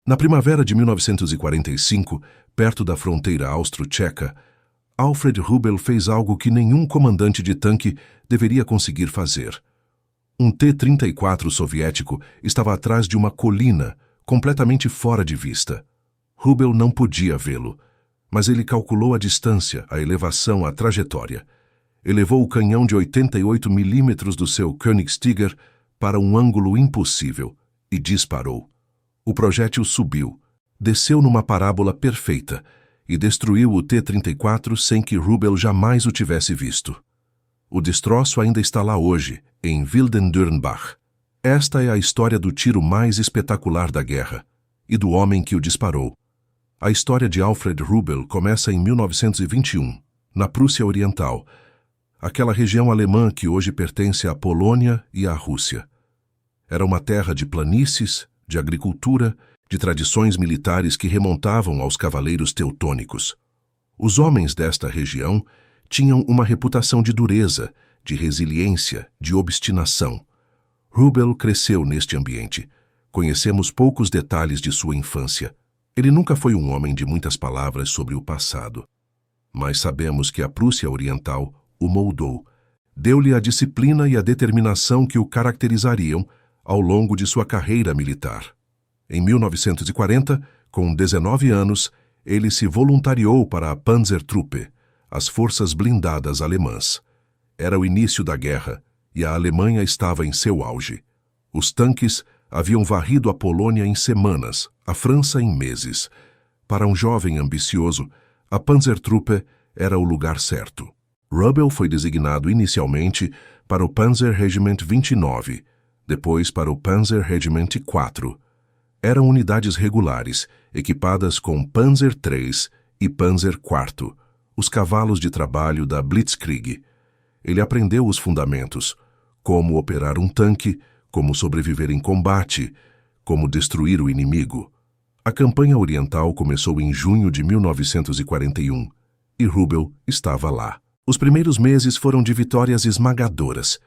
Na primavera de 1945, perto da fronteira austro-tcheca, Alfred Rubel fez algo que nenhum comandante de tanque deveria conseguir fazer. Um T-34 soviético estava atrás de uma colina, completamente fora de vista. Rubel não podia vê-lo, mas ele calculou a distância, a elevação, a trajetória. Elevou o canhão de 88 milímetros do seu Königstiger para um ângulo impossível e disparou. O projétil subiu, desceu numa parábola perfeita e destruiu o T-34 sem que Rubel jamais o tivesse visto. O destroço ainda está lá hoje, em Wilden-Dürrenbach. Esta é a história do tiro mais espetacular da guerra e do homem que o disparou. A história de Alfred Rubel começa em 1921, na Prússia Oriental, aquela região alemã que hoje pertence à Polônia e à Rússia. Era uma terra de planícies, de agricultura, de tradições militares que remontavam aos cavaleiros teutônicos. Os homens desta região tinham uma reputação de dureza, de resiliência, de obstinação. Rubel cresceu neste ambiente. Conhecemos poucos detalhes de sua infância. Ele nunca foi um homem de muitas palavras sobre o passado. Mas sabemos que a Prússia Oriental o moldou, deu-lhe a disciplina e a determinação que o caracterizariam ao longo de sua carreira militar. Em 1940, com 19 anos, ele se voluntariou para a Panzertruppe, as forças blindadas alemãs. Era o início da guerra e a Alemanha estava em seu auge. Os tanques haviam varrido a Polônia em semanas, a França em meses. Para um jovem ambicioso, a Panzertruppe era o lugar certo. Rubel foi designado inicialmente para o Panzer Regiment 29, depois para o Panzer Regiment 4. Eram unidades regulares, equipadas com Panzer III e Panzer IV, os cavalos de trabalho da Blitzkrieg. Ele aprendeu os fundamentos, como operar um tanque, como sobreviver em combate, como destruir o inimigo. A campanha oriental começou em junho de 1941 e Rubel estava lá. Os primeiros meses foram de vitórias esmagadoras.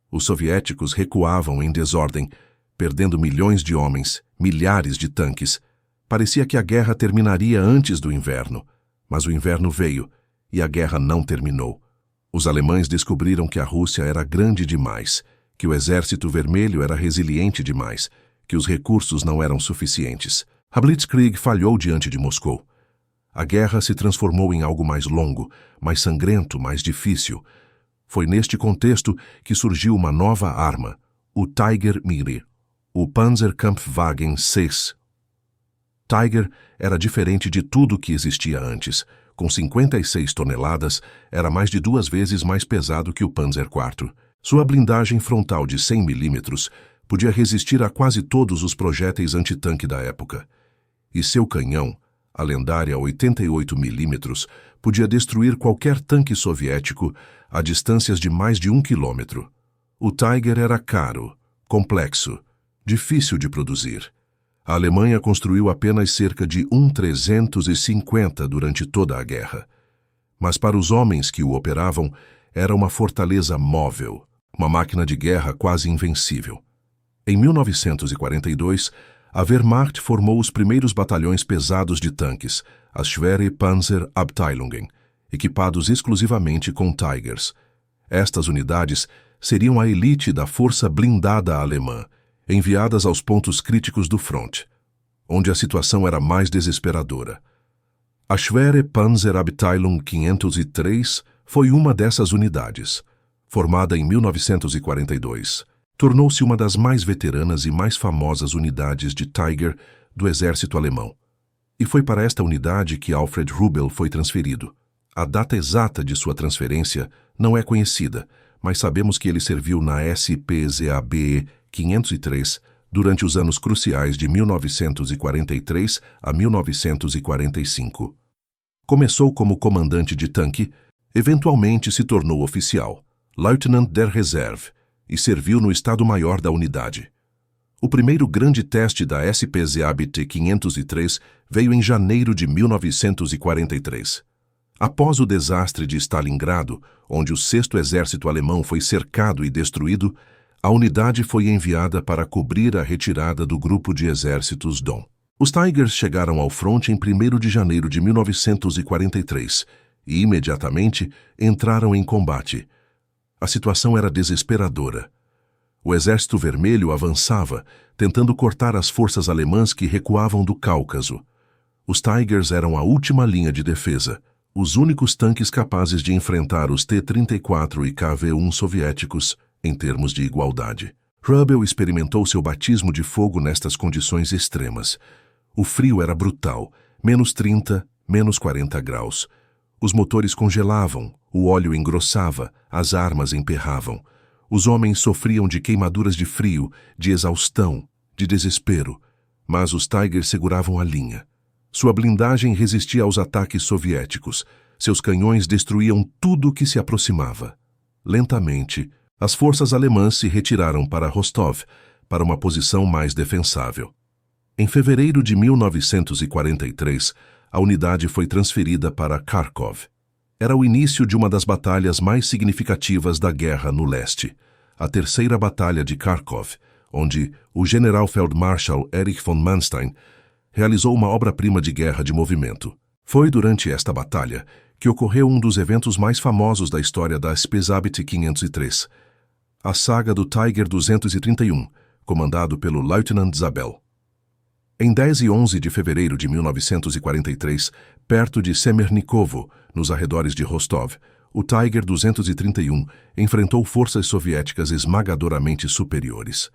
Os soviéticos recuavam em desordem, perdendo milhões de homens, milhares de tanques. Parecia que a guerra terminaria antes do inverno, mas o inverno veio e a guerra não terminou. Os alemães descobriram que a Rússia era grande demais, que o Exército Vermelho era resiliente demais, que os recursos não eram suficientes. A Blitzkrieg falhou diante de Moscou. A guerra se transformou em algo mais longo, mais sangrento, mais difícil. Foi neste contexto que surgiu uma nova arma, o Tiger Mir, o Panzerkampfwagen 6. Tiger era diferente de tudo que existia antes. Com 56 toneladas, era mais de 2 vezes mais pesado que o Panzer IV. Sua blindagem frontal de 100 milímetros podia resistir a quase todos os projéteis antitanque da época. E seu canhão, a lendária 88 milímetros, podia destruir qualquer tanque soviético a distâncias de mais de 1 quilômetro. O Tiger era caro, complexo, difícil de produzir. A Alemanha construiu apenas cerca de 350 durante toda a guerra. Mas para os homens que o operavam, era uma fortaleza móvel, uma máquina de guerra quase invencível. Em 1942, a Wehrmacht formou os primeiros batalhões pesados de tanques, as Schwere Panzer Abteilungen, equipados exclusivamente com Tigers. Estas unidades seriam a elite da força blindada alemã, enviadas aos pontos críticos do front, onde a situação era mais desesperadora. A Schwere Panzer Abteilung 503 foi uma dessas unidades. Formada em 1942, tornou-se uma das mais veteranas e mais famosas unidades de Tiger do exército alemão. E foi para esta unidade que Alfred Rubel foi transferido. A data exata de sua transferência não é conhecida, mas sabemos que ele serviu na SPZABE 503 durante os anos cruciais de 1943 a 1945. Começou como comandante de tanque, eventualmente se tornou oficial, Lieutenant der Reserve, e serviu no Estado-Maior da unidade. O primeiro grande teste da SPZABT 503 veio em janeiro de 1943. Após o desastre de Stalingrado, onde o 6º Exército Alemão foi cercado e destruído, a unidade foi enviada para cobrir a retirada do grupo de exércitos Dom. Os Tigers chegaram ao fronte em 1º de janeiro de 1943 e imediatamente entraram em combate. A situação era desesperadora. O Exército Vermelho avançava, tentando cortar as forças alemãs que recuavam do Cáucaso. Os Tigers eram a última linha de defesa, os únicos tanques capazes de enfrentar os T-34 e KV-1 soviéticos em termos de igualdade. Rubel experimentou seu batismo de fogo nestas condições extremas. O frio era brutal, -30, -40 graus. Os motores congelavam, o óleo engrossava, as armas emperravam. Os homens sofriam de queimaduras de frio, de exaustão, de desespero. Mas os Tigers seguravam a linha. Sua blindagem resistia aos ataques soviéticos. Seus canhões destruíam tudo que se aproximava. Lentamente, as forças alemãs se retiraram para Rostov, para uma posição mais defensável. Em fevereiro de 1943, a unidade foi transferida para Kharkov. Era o início de uma das batalhas mais significativas da guerra no leste, a Terceira Batalha de Kharkov, onde o general-feldmarschall Erich von Manstein realizou uma obra-prima de guerra de movimento. Foi durante esta batalha que ocorreu um dos eventos mais famosos da história da Spezabit 503, a saga do Tiger 231, comandado pelo Lieutenant Zabel. Em 10 e 11 de fevereiro de 1943, perto de Semernikovo, nos arredores de Rostov, o Tiger 231 enfrentou forças soviéticas esmagadoramente superiores.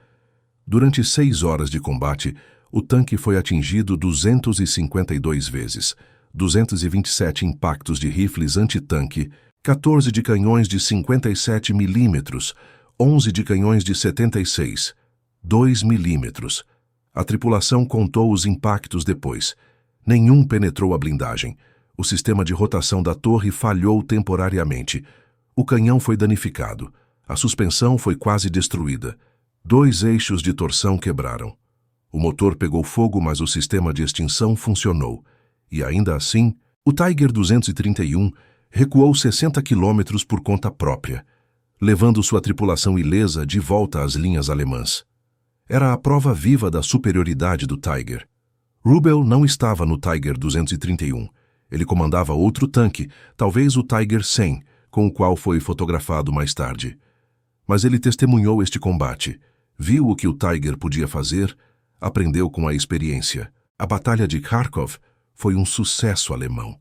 Durante 6 horas de combate, o tanque foi atingido 252 vezes, 227 impactos de rifles antitanque, 14 de canhões de 57 milímetros, 11 de canhões de 76, 2 milímetros. A tripulação contou os impactos depois. Nenhum penetrou a blindagem. O sistema de rotação da torre falhou temporariamente. O canhão foi danificado. A suspensão foi quase destruída. 2 eixos de torção quebraram. O motor pegou fogo, mas o sistema de extinção funcionou. E ainda assim, o Tiger 231 recuou 60 quilômetros por conta própria, levando sua tripulação ilesa de volta às linhas alemãs. Era a prova viva da superioridade do Tiger. Rubel não estava no Tiger 231. Ele comandava outro tanque, talvez o Tiger 100, com o qual foi fotografado mais tarde. Mas ele testemunhou este combate, viu o que o Tiger podia fazer, aprendeu com a experiência. A Batalha de Kharkov foi um sucesso alemão.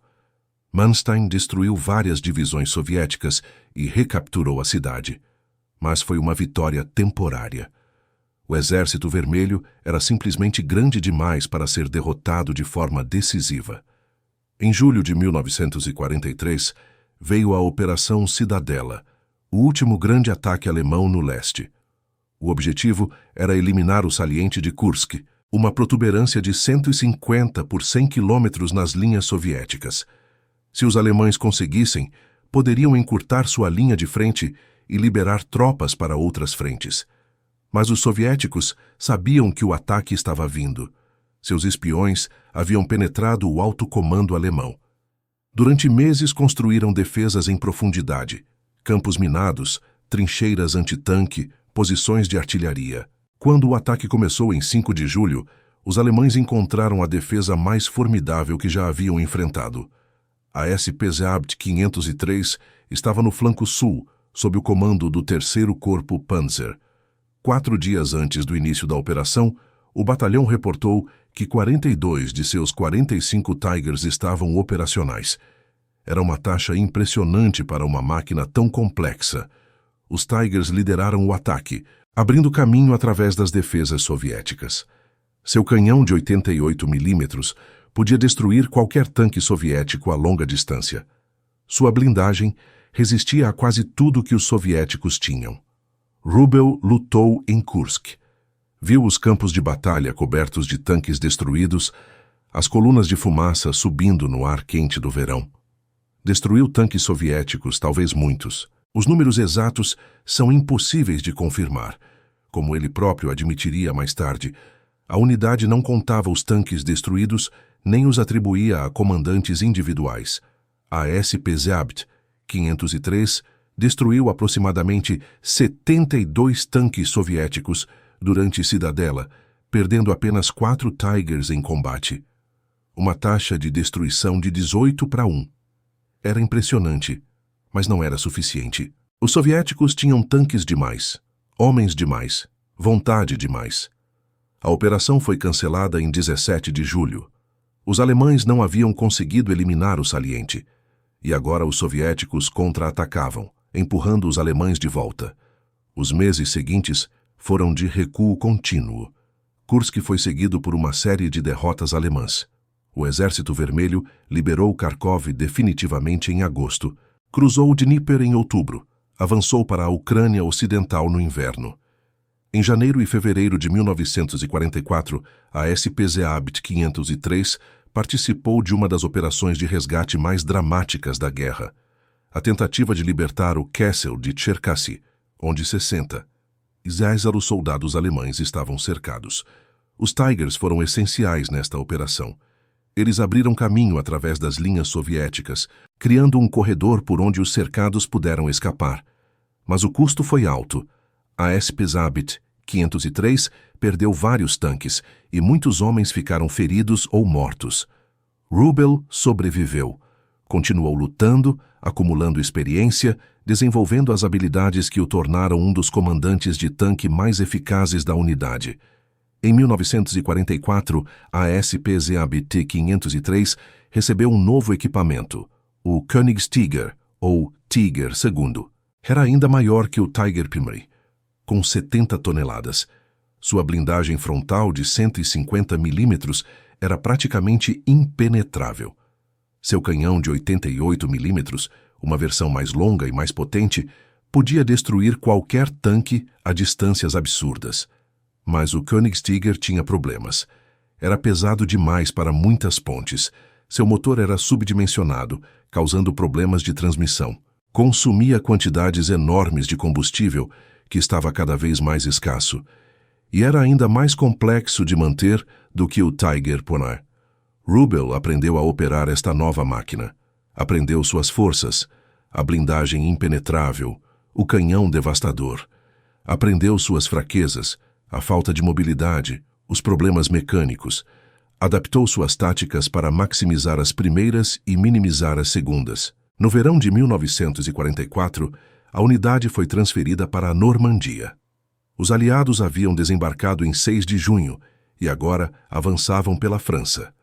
Manstein destruiu várias divisões soviéticas e recapturou a cidade. Mas foi uma vitória temporária. O Exército Vermelho era simplesmente grande demais para ser derrotado de forma decisiva. Em julho de 1943, veio a Operação Cidadela, o último grande ataque alemão no leste. O objetivo era eliminar o saliente de Kursk, uma protuberância de 150 por 100 quilômetros nas linhas soviéticas. Se os alemães conseguissem, poderiam encurtar sua linha de frente e liberar tropas para outras frentes. Mas os soviéticos sabiam que o ataque estava vindo. Seus espiões haviam penetrado o alto comando alemão. Durante meses construíram defesas em profundidade, campos minados, trincheiras antitanque, posições de artilharia. Quando o ataque começou em 5 de julho, os alemães encontraram a defesa mais formidável que já haviam enfrentado. A Spezabit 503 estava no flanco sul, sob o comando do 3º Corpo Panzer. 4 dias antes do início da operação, o batalhão reportou que 42 de seus 45 Tigers estavam operacionais. Era uma taxa impressionante para uma máquina tão complexa. Os Tigers lideraram o ataque, abrindo caminho através das defesas soviéticas. Seu canhão de 88 milímetros podia destruir qualquer tanque soviético a longa distância. Sua blindagem resistia a quase tudo que os soviéticos tinham. Rubel lutou em Kursk. Viu os campos de batalha cobertos de tanques destruídos, as colunas de fumaça subindo no ar quente do verão. Destruiu tanques soviéticos, talvez muitos. Os números exatos são impossíveis de confirmar. Como ele próprio admitiria mais tarde, a unidade não contava os tanques destruídos nem os atribuía a comandantes individuais. A Spezabit 503 destruiu aproximadamente 72 tanques soviéticos durante Cidadela, perdendo apenas 4 Tigers em combate. Uma taxa de destruição de 18-1. Era impressionante, mas não era suficiente. Os soviéticos tinham tanques demais, homens demais, vontade demais. A operação foi cancelada em 17 de julho. Os alemães não haviam conseguido eliminar o saliente, e agora os soviéticos contra-atacavam, empurrando os alemães de volta. Os meses seguintes foram de recuo contínuo. Kursk foi seguido por uma série de derrotas alemãs. O Exército Vermelho liberou Kharkov definitivamente em agosto, cruzou o Dnieper em outubro, avançou para a Ucrânia Ocidental no inverno. Em janeiro e fevereiro de 1944, a SP-Zeabit 503 participou de uma das operações de resgate mais dramáticas da guerra, a tentativa de libertar o Kessel de Cherkassy, onde 60 soldados alemães estavam cercados. Os Tigers foram essenciais nesta operação. Eles abriram caminho através das linhas soviéticas, criando um corredor por onde os cercados puderam escapar. Mas o custo foi alto. A SP-Zeabit 503 perdeu vários tanques e muitos homens ficaram feridos ou mortos. Rubel sobreviveu. Continuou lutando, acumulando experiência, desenvolvendo as habilidades que o tornaram um dos comandantes de tanque mais eficazes da unidade. Em 1944, a SP-Zeabit 503 recebeu um novo equipamento, o Königstiger, ou Tiger II. Era ainda maior que o Tiger I, com 70 toneladas. Sua blindagem frontal de 150 milímetros era praticamente impenetrável. Seu canhão de 88 milímetros, uma versão mais longa e mais potente, podia destruir qualquer tanque a distâncias absurdas. Mas o Königstiger tinha problemas. Era pesado demais para muitas pontes. Seu motor era subdimensionado, causando problemas de transmissão. Consumia quantidades enormes de combustível, que estava cada vez mais escasso. E era ainda mais complexo de manter do que o Tiger I. Rubel aprendeu a operar esta nova máquina. Aprendeu suas forças, a blindagem impenetrável, o canhão devastador. Aprendeu suas fraquezas, a falta de mobilidade, os problemas mecânicos. Adaptou suas táticas para maximizar as primeiras e minimizar as segundas. No verão de 1944, a unidade foi transferida para a Normandia. Os aliados haviam desembarcado em 6 de junho e agora avançavam pela França.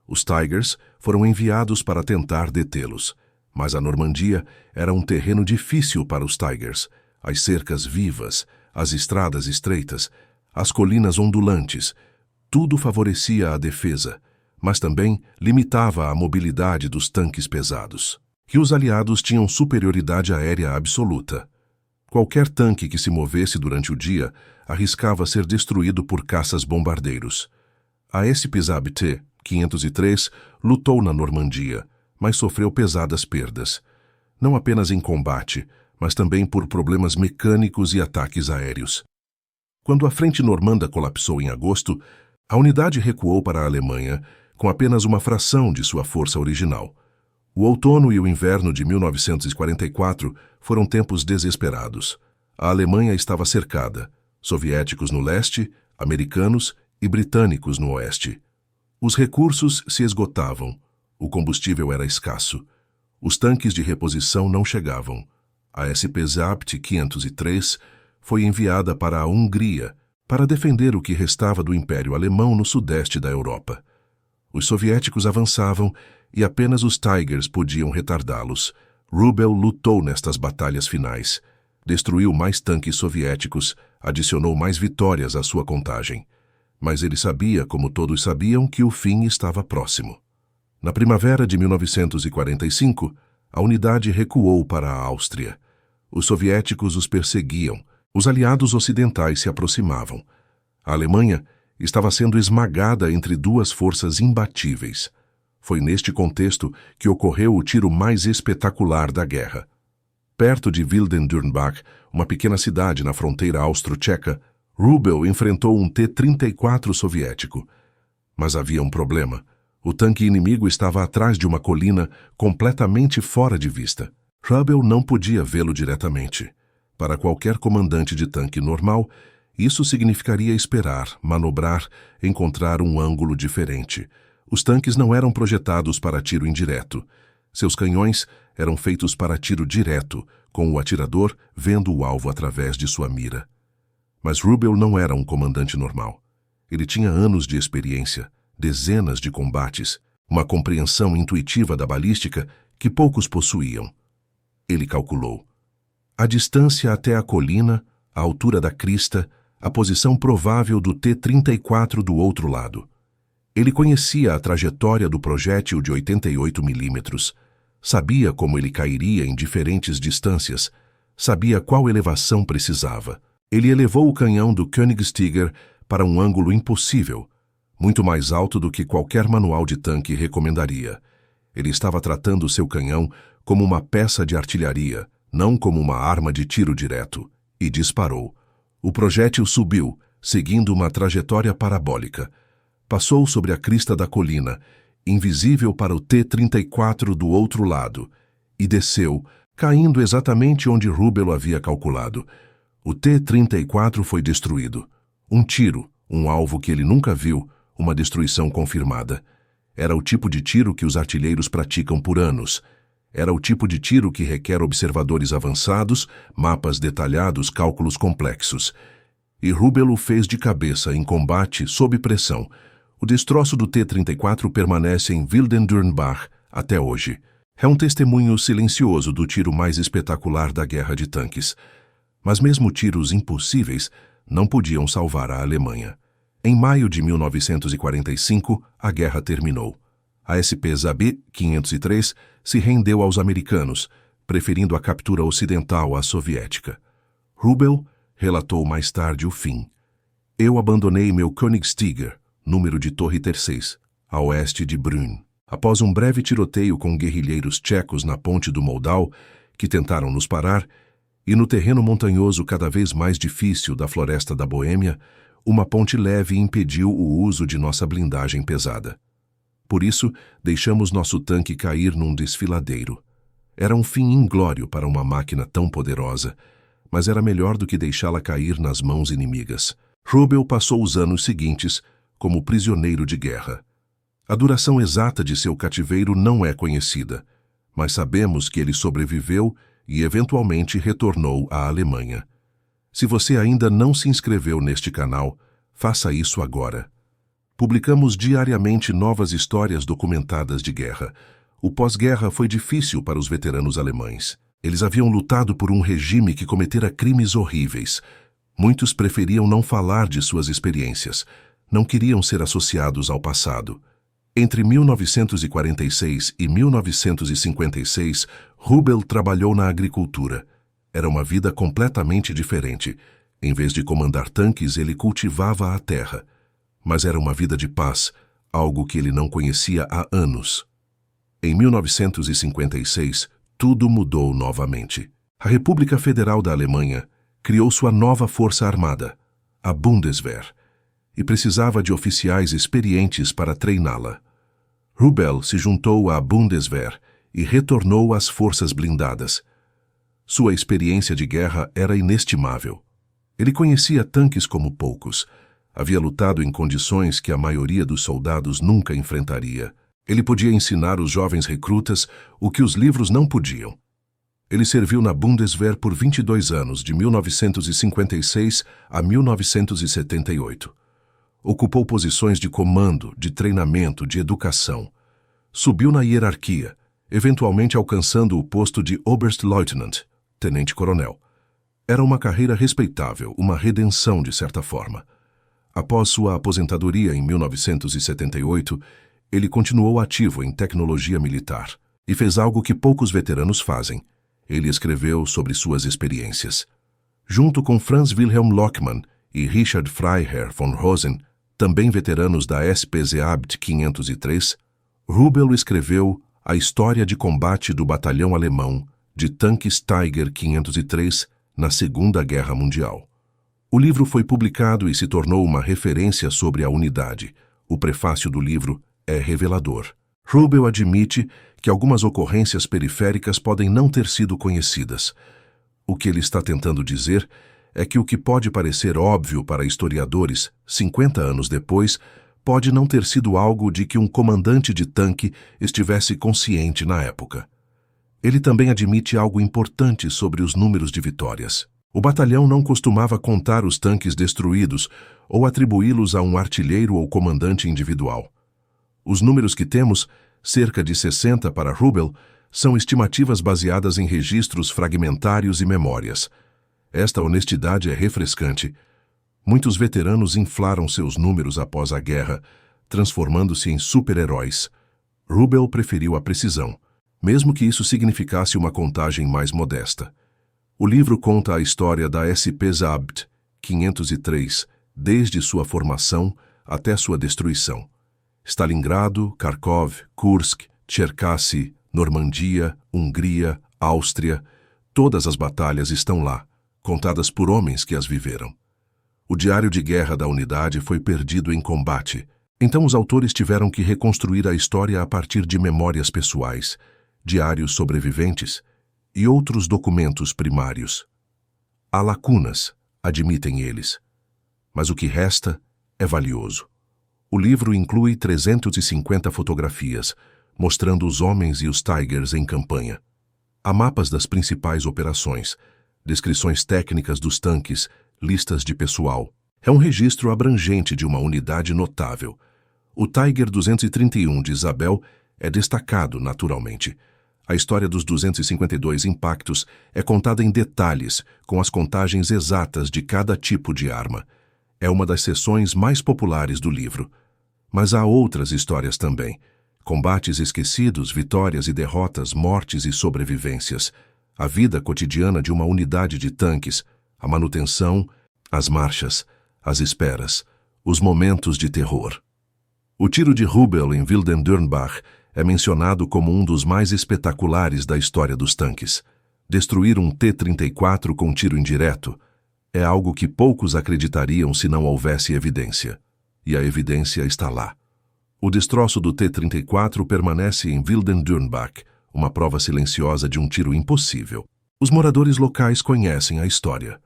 Os Tigers foram enviados para tentar detê-los, mas a Normandia era um terreno difícil para os Tigers. As cercas vivas, as estradas estreitas, as colinas ondulantes, tudo favorecia a defesa, mas também limitava a mobilidade dos tanques pesados. Que os aliados tinham superioridade aérea absoluta. Qualquer tanque que se movesse durante o dia arriscava ser destruído por caças-bombardeiros. A SP-Zeabit 503 lutou na Normandia, mas sofreu pesadas perdas, não apenas em combate, mas também por problemas mecânicos e ataques aéreos. Quando a frente normanda colapsou em agosto, a unidade recuou para a Alemanha com apenas uma fração de sua força original. O outono e o inverno de 1944 foram tempos desesperados. A Alemanha estava cercada, soviéticos no leste, americanos e britânicos no oeste. Os recursos se esgotavam, o combustível era escasso, os tanques de reposição não chegavam. A SP-Zeabit 503 foi enviada para a Hungria para defender o que restava do Império Alemão no sudeste da Europa. Os soviéticos avançavam e apenas os Tigers podiam retardá-los. Rubel lutou nestas batalhas finais, destruiu mais tanques soviéticos, adicionou mais vitórias à sua contagem. Mas ele sabia, como todos sabiam, que o fim estava próximo. Na primavera de 1945, a unidade recuou para a Áustria. Os soviéticos os perseguiam, os aliados ocidentais se aproximavam. A Alemanha estava sendo esmagada entre duas forças imbatíveis. Foi neste contexto que ocorreu o tiro mais espetacular da guerra. Perto de Wilden-Dürnbach, uma pequena cidade na fronteira austro-tcheca, Rubel enfrentou um T-34 soviético. Mas havia um problema. O tanque inimigo estava atrás de uma colina completamente fora de vista. Rubel não podia vê-lo diretamente. Para qualquer comandante de tanque normal, Isso significaria esperar, manobrar, encontrar um ângulo diferente. Os tanques não eram projetados para tiro indireto. Seus canhões eram feitos para tiro direto, com o atirador vendo o alvo através de sua mira. Mas Rubel não era um comandante normal. Ele tinha anos de experiência, dezenas de combates, uma compreensão intuitiva da balística que poucos possuíam. Ele calculou a distância até a colina, a altura da crista, a posição provável do T-34 do outro lado. Ele conhecia a trajetória do projétil de 88 milímetros, sabia como ele cairia em diferentes distâncias, sabia qual elevação precisava. Ele elevou o canhão do Koenigsegger para um ângulo impossível, muito mais alto do que qualquer manual de tanque recomendaria. Ele estava tratando seu canhão como uma peça de artilharia, não como uma arma de tiro direto, e disparou. O projétil subiu, seguindo uma trajetória parabólica. Passou sobre a crista da colina, invisível para o T-34 do outro lado, e desceu, caindo exatamente onde Rubel havia calculado. O T-34 foi destruído. Um tiro, um alvo que ele nunca viu, uma destruição confirmada. Era o tipo de tiro que os artilheiros praticam por anos. Era o tipo de tiro que requer observadores avançados, mapas detalhados, cálculos complexos. E Rubel o fez de cabeça em combate sob pressão. O destroço do T-34 permanece em Wildendürmbach até hoje. É um testemunho silencioso do tiro mais espetacular da guerra de tanques. Mas mesmo tiros impossíveis não podiam salvar a Alemanha. Em maio de 1945, a guerra terminou. A SP Zabé 503 se rendeu aos americanos, preferindo a captura ocidental à soviética. Rubel relatou mais tarde o fim. Eu abandonei meu Koenigsegger, número de torre terceira, a oeste de Brünn. Após um breve tiroteio com guerrilheiros tchecos na ponte do Moldau, que tentaram nos parar, e no terreno montanhoso cada vez mais difícil da floresta da Boêmia, uma ponte leve impediu o uso de nossa blindagem pesada. Por isso, deixamos nosso tanque cair num desfiladeiro. Era um fim inglório para uma máquina tão poderosa, mas era melhor do que deixá-la cair nas mãos inimigas. Rubel passou os anos seguintes como prisioneiro de guerra. A duração exata de seu cativeiro não é conhecida, mas sabemos que ele sobreviveu e eventualmente retornou à Alemanha. Se você ainda não se inscreveu neste canal, faça isso agora. Publicamos diariamente novas histórias documentadas de guerra. O pós-guerra foi difícil para os veteranos alemães. Eles haviam lutado por um regime que cometera crimes horríveis. Muitos preferiam não falar de suas experiências. Não queriam ser associados ao passado. Entre 1946 e 1956, Rubel trabalhou na agricultura. Era uma vida completamente diferente. Em vez de comandar tanques, ele cultivava a terra. Mas era uma vida de paz, algo que ele não conhecia há anos. Em 1956, tudo mudou novamente. A República Federal da Alemanha criou sua nova força armada, a Bundeswehr, e precisava de oficiais experientes para treiná-la. Rubel se juntou à Bundeswehr e retornou às forças blindadas. Sua experiência de guerra era inestimável. Ele conhecia tanques como poucos. Havia lutado em condições que a maioria dos soldados nunca enfrentaria. Ele podia ensinar os jovens recrutas o que os livros não podiam. Ele serviu na Bundeswehr por 22 anos, de 1956 a 1978. Ocupou posições de comando, de treinamento, de educação. Subiu na hierarquia, eventualmente alcançando o posto de Oberstleutnant, tenente-coronel. Era uma carreira respeitável, uma redenção de certa forma. Após sua aposentadoria em 1978, ele continuou ativo em tecnologia militar e fez algo que poucos veteranos fazem. Ele escreveu sobre suas experiências. Junto com Franz Wilhelm Lockmann e Richard Freiherr von Rosen, também veteranos da SP-Zeabt 503, Rubel escreveu A História de Combate do Batalhão Alemão de Tanques Tiger 503 na Segunda Guerra Mundial. O livro foi publicado e se tornou uma referência sobre a unidade. O prefácio do livro é revelador. Rubel admite que algumas ocorrências periféricas podem não ter sido conhecidas. O que ele está tentando dizer é que o que pode parecer óbvio para historiadores, 50 anos depois, pode não ter sido algo de que um comandante de tanque estivesse consciente na época. Ele também admite algo importante sobre os números de vitórias. O batalhão não costumava contar os tanques destruídos ou atribuí-los a um artilheiro ou comandante individual. Os números que temos, cerca de 60 para Rubel, são estimativas baseadas em registros fragmentários e memórias. Esta honestidade é refrescante. Muitos veteranos inflaram seus números após a guerra, transformando-se em super-heróis. Rubel preferiu a precisão, mesmo que isso significasse uma contagem mais modesta. O livro conta a história da SP Zabt 503, desde sua formação até sua destruição. Stalingrado, Kharkov, Kursk, Cherkassy, Normandia, Hungria, Áustria, todas as batalhas estão lá, contadas por homens que as viveram. O diário de guerra da unidade foi perdido em combate, então os autores tiveram que reconstruir a história a partir de memórias pessoais, diários sobreviventes e outros documentos primários. Há lacunas, admitem eles, mas o que resta é valioso. O livro inclui 350 fotografias, mostrando os homens e os Tigers em campanha. Há mapas das principais operações, descrições técnicas dos tanques, listas de pessoal. É um registro abrangente de uma unidade notável. O Tiger 231 de Isabel é destacado naturalmente. A história dos 252 impactos é contada em detalhes, com as contagens exatas de cada tipo de arma. É uma das seções mais populares do livro. Mas há outras histórias também. Combates esquecidos, vitórias e derrotas, mortes e sobrevivências. A vida cotidiana de uma unidade de tanques, a manutenção, as marchas, as esperas, os momentos de terror. O tiro de Rubel em Wilden-Dürnbach é mencionado como um dos mais espetaculares da história dos tanques. Destruir um T-34 com tiro indireto é algo que poucos acreditariam se não houvesse evidência. E a evidência está lá. O destroço do T-34 permanece em Wilden-Dürnbach, uma prova silenciosa de um tiro impossível. Os moradores locais conhecem a história.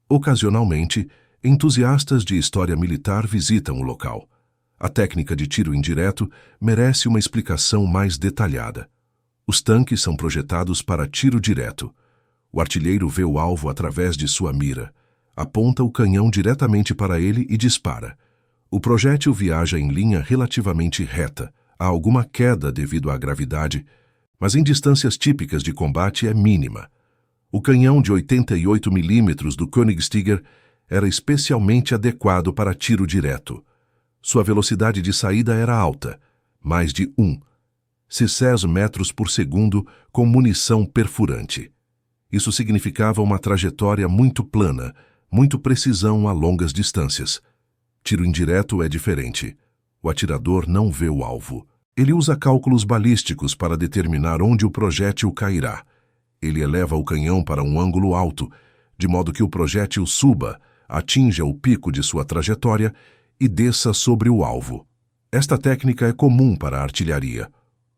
Ocasionalmente, entusiastas de história militar visitam o local. A técnica de tiro indireto merece uma explicação mais detalhada. Os tanques são projetados para tiro direto. O artilheiro vê o alvo através de sua mira, aponta o canhão diretamente para ele e dispara. O projétil viaja em linha relativamente reta. Há alguma queda devido à gravidade, mas em distâncias típicas de combate é mínima. O canhão de 88 mm do Königstiger era especialmente adequado para tiro direto. Sua velocidade de saída era alta, mais de 16 metros por segundo com munição perfurante. Isso significava uma trajetória muito plana, muito precisão a longas distâncias. Tiro indireto é diferente. O atirador não vê o alvo. Ele usa cálculos balísticos para determinar onde o projétil cairá. Ele eleva o canhão para um ângulo alto, de modo que o projétil suba, atinja o pico de sua trajetória e desça sobre o alvo. Esta técnica é comum para a artilharia.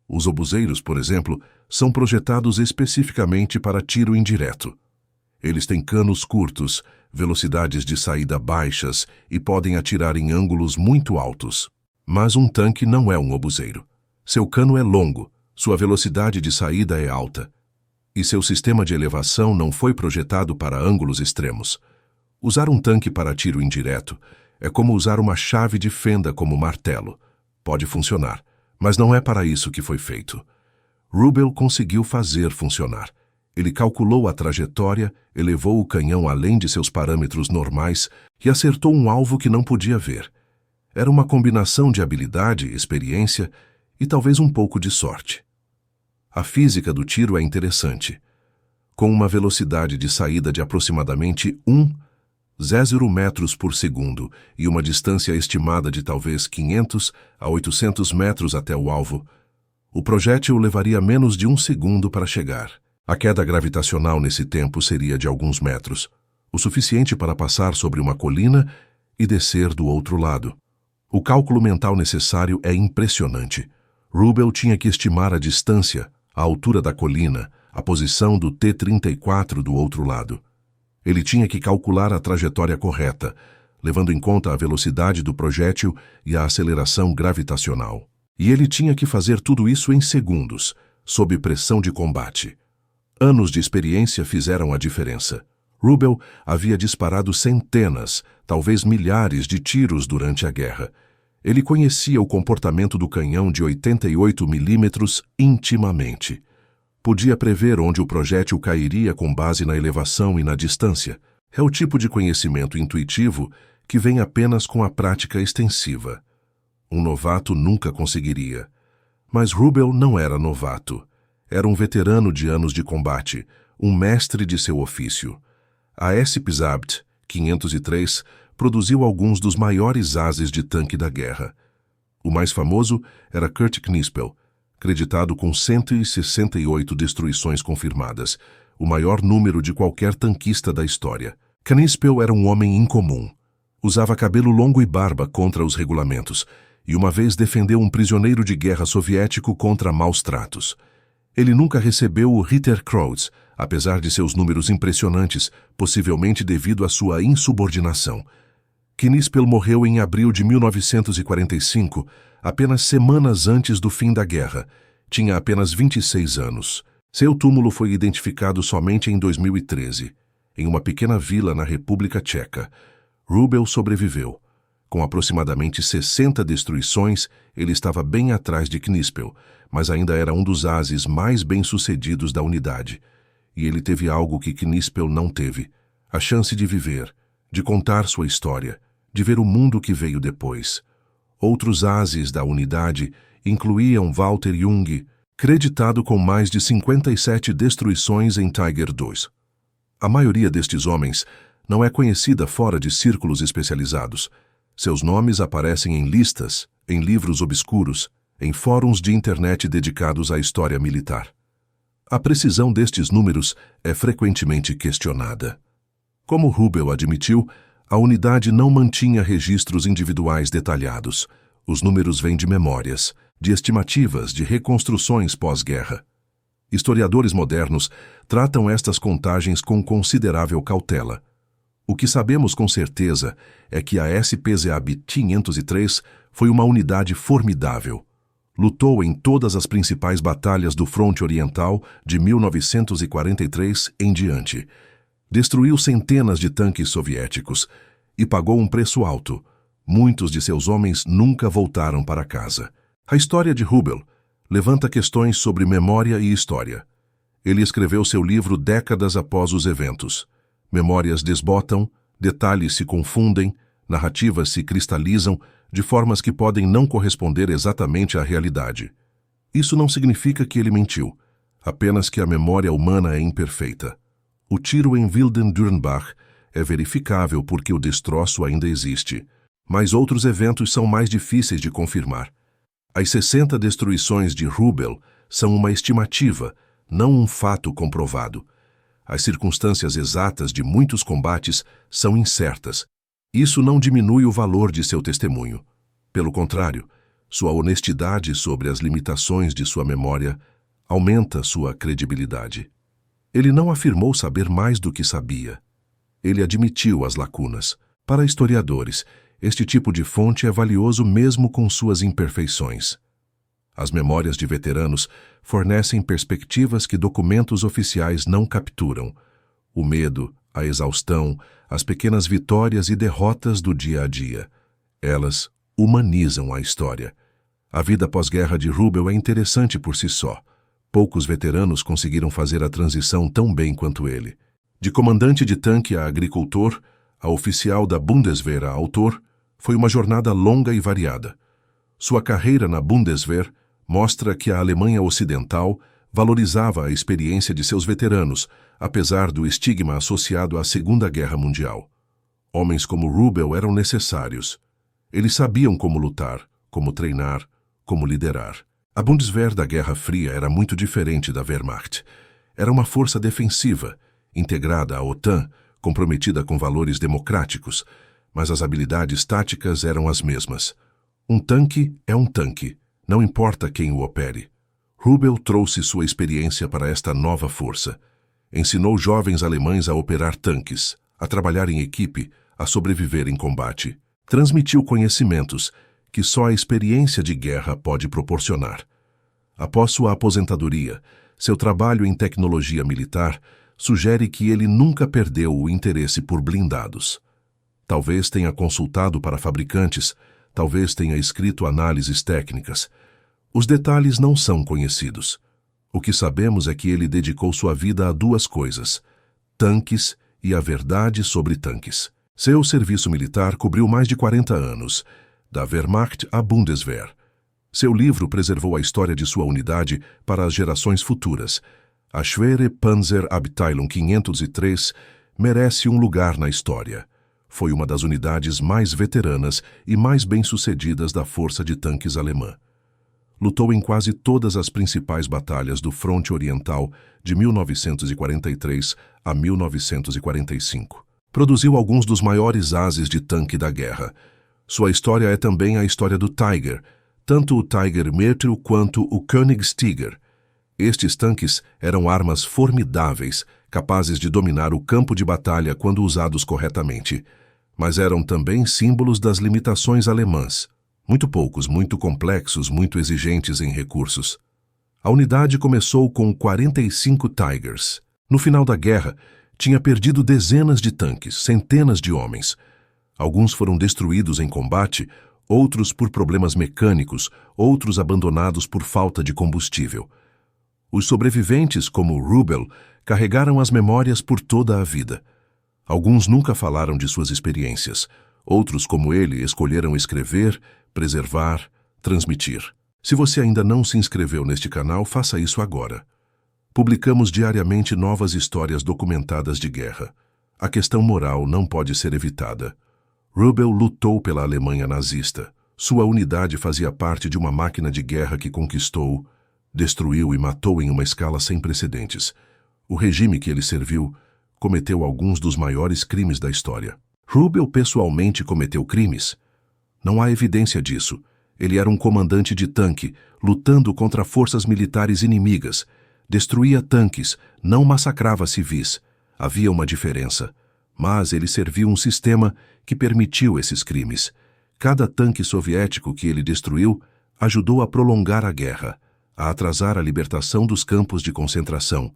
Os obuseiros, por exemplo, são projetados especificamente para tiro indireto. Eles têm canos curtos, velocidades de saída baixas e podem atirar em ângulos muito altos. Mas um tanque não é um obuseiro. Seu cano é longo, sua velocidade de saída é alta. E seu sistema de elevação não foi projetado para ângulos extremos. Usar um tanque para tiro indireto é como usar uma chave de fenda como martelo. Pode funcionar, mas não é para isso que foi feito. Rubel conseguiu fazer funcionar. Ele calculou a trajetória, elevou o canhão além de seus parâmetros normais e acertou um alvo que não podia ver. Era uma combinação de habilidade, experiência e talvez um pouco de sorte. A física do tiro é interessante. Com uma velocidade de saída de aproximadamente 1,0 metros por segundo e uma distância estimada de talvez 500 a 800 metros até o alvo, o projétil levaria menos de 1 segundo para chegar. A queda gravitacional nesse tempo seria de alguns metros, o suficiente para passar sobre uma colina e descer do outro lado. O cálculo mental necessário é impressionante. Rubel tinha que estimar a distância, a altura da colina, a posição do T-34 do outro lado. Ele tinha que calcular a trajetória correta, levando em conta a velocidade do projétil e a aceleração gravitacional. E ele tinha que fazer tudo isso em segundos, sob pressão de combate. Anos de experiência fizeram a diferença. Rubel havia disparado centenas, talvez milhares de tiros durante a guerra. Ele conhecia o comportamento do canhão de 88 milímetros intimamente. Podia prever onde o projétil cairia com base na elevação e na distância. É o tipo de conhecimento intuitivo que vem apenas com a prática extensiva. Um novato nunca conseguiria. Mas Rubel não era novato. Era um veterano de anos de combate, um mestre de seu ofício. A SP-Zabt 503 produziu alguns dos maiores ases de tanque da guerra. O mais famoso era Kurt Knispel, creditado com 168 destruições confirmadas, o maior número de qualquer tanquista da história. Knispel era um homem incomum. Usava cabelo longo e barba contra os regulamentos, e uma vez defendeu um prisioneiro de guerra soviético contra maus tratos. Ele nunca recebeu o Ritterkreuz, apesar de seus números impressionantes, possivelmente devido à sua insubordinação. Knispel morreu em abril de 1945, apenas semanas antes do fim da guerra. Tinha apenas 26 anos. Seu túmulo foi identificado somente em 2013, em uma pequena vila na República Tcheca. Rubel sobreviveu. Com aproximadamente 60 destruições, ele estava bem atrás de Knispel, mas ainda era um dos ases mais bem-sucedidos da unidade. E ele teve algo que Knispel não teve: a chance de viver, de contar sua história, de ver o mundo que veio depois. Outros ases da unidade incluíam Walter Jung, creditado com mais de 57 destruições em Tiger II. A maioria destes homens não é conhecida fora de círculos especializados. Seus nomes aparecem em listas, em livros obscuros, em fóruns de internet dedicados à história militar. A precisão destes números é frequentemente questionada. Como Rubel admitiu, a unidade não mantinha registros individuais detalhados. Os números vêm de memórias, de estimativas, de reconstruções pós-guerra. Historiadores modernos tratam estas contagens com considerável cautela. O que sabemos com certeza é que a SP-Zabt 503 foi uma unidade formidável. Lutou em todas as principais batalhas do fronte oriental de 1943 em diante. Destruiu centenas de tanques soviéticos e pagou um preço alto. Muitos de seus homens nunca voltaram para casa. A história de Rubel levanta questões sobre memória e história. Ele escreveu seu livro décadas após os eventos. Memórias desbotam, detalhes se confundem, narrativas se cristalizam de formas que podem não corresponder exatamente à realidade. Isso não significa que ele mentiu, apenas que a memória humana é imperfeita. O tiro em Wilden-Dürnbach é verificável porque o destroço ainda existe, mas outros eventos são mais difíceis de confirmar. As 60 destruições de Rubel são uma estimativa, não um fato comprovado. As circunstâncias exatas de muitos combates são incertas. Isso não diminui o valor de seu testemunho. Pelo contrário, sua honestidade sobre as limitações de sua memória aumenta sua credibilidade. Ele não afirmou saber mais do que sabia. Ele admitiu as lacunas. Para historiadores, este tipo de fonte é valioso mesmo com suas imperfeições. As memórias de veteranos fornecem perspectivas que documentos oficiais não capturam. O medo, a exaustão, as pequenas vitórias e derrotas do dia a dia. Elas humanizam a história. A vida pós-guerra de Rubel é interessante por si só. Poucos veteranos conseguiram fazer a transição tão bem quanto ele. De comandante de tanque a agricultor, a oficial da Bundeswehr a autor, foi uma jornada longa e variada. Sua carreira na Bundeswehr mostra que a Alemanha Ocidental valorizava a experiência de seus veteranos, apesar do estigma associado à Segunda Guerra Mundial. Homens como Rubel eram necessários. Eles sabiam como lutar, como treinar, como liderar. A Bundeswehr da Guerra Fria era muito diferente da Wehrmacht. Era uma força defensiva, integrada à OTAN, comprometida com valores democráticos, mas as habilidades táticas eram as mesmas. Um tanque é um tanque, não importa quem o opere. Rubel trouxe sua experiência para esta nova força. Ensinou jovens alemães a operar tanques, a trabalhar em equipe, a sobreviver em combate. Transmitiu conhecimentos que só a experiência de guerra pode proporcionar. Após sua aposentadoria, seu trabalho em tecnologia militar sugere que ele nunca perdeu o interesse por blindados. Talvez tenha consultado para fabricantes, talvez tenha escrito análises técnicas. Os detalhes não são conhecidos. O que sabemos é que ele dedicou sua vida a duas coisas: tanques e a verdade sobre tanques. Seu serviço militar cobriu mais de 40 anos, da Wehrmacht à Bundeswehr. Seu livro preservou a história de sua unidade para as gerações futuras. A Schwere Panzerabteilung 503 merece um lugar na história. Foi uma das unidades mais veteranas e mais bem-sucedidas da Força de Tanques alemã. Lutou em quase todas as principais batalhas do Fronte Oriental de 1943 a 1945. Produziu alguns dos maiores ases de tanque da guerra. Sua história é também a história do Tiger, tanto o Tiger Metro quanto o Königstiger. Estes tanques eram armas formidáveis, capazes de dominar o campo de batalha quando usados corretamente. Mas eram também símbolos das limitações alemãs. Muito poucos, muito complexos, muito exigentes em recursos. A unidade começou com 45 Tigers. No final da guerra, tinha perdido dezenas de tanques, centenas de homens. Alguns foram destruídos em combate, outros por problemas mecânicos, outros abandonados por falta de combustível. Os sobreviventes, como Rubel, carregaram as memórias por toda a vida. Alguns nunca falaram de suas experiências. Outros, como ele, escolheram escrever, preservar, transmitir. Se você ainda não se inscreveu neste canal, faça isso agora. Publicamos diariamente novas histórias documentadas de guerra. A questão moral não pode ser evitada. Rubel lutou pela Alemanha nazista. Sua unidade fazia parte de uma máquina de guerra que conquistou, destruiu e matou em uma escala sem precedentes. O regime que ele serviu cometeu alguns dos maiores crimes da história. Rubel pessoalmente cometeu crimes? Não há evidência disso. Ele era um comandante de tanque, lutando contra forças militares inimigas. Destruía tanques, não massacrava civis. Havia uma diferença. Mas ele serviu um sistema que permitiu esses crimes. Cada tanque soviético que ele destruiu ajudou a prolongar a guerra, a atrasar a libertação dos campos de concentração,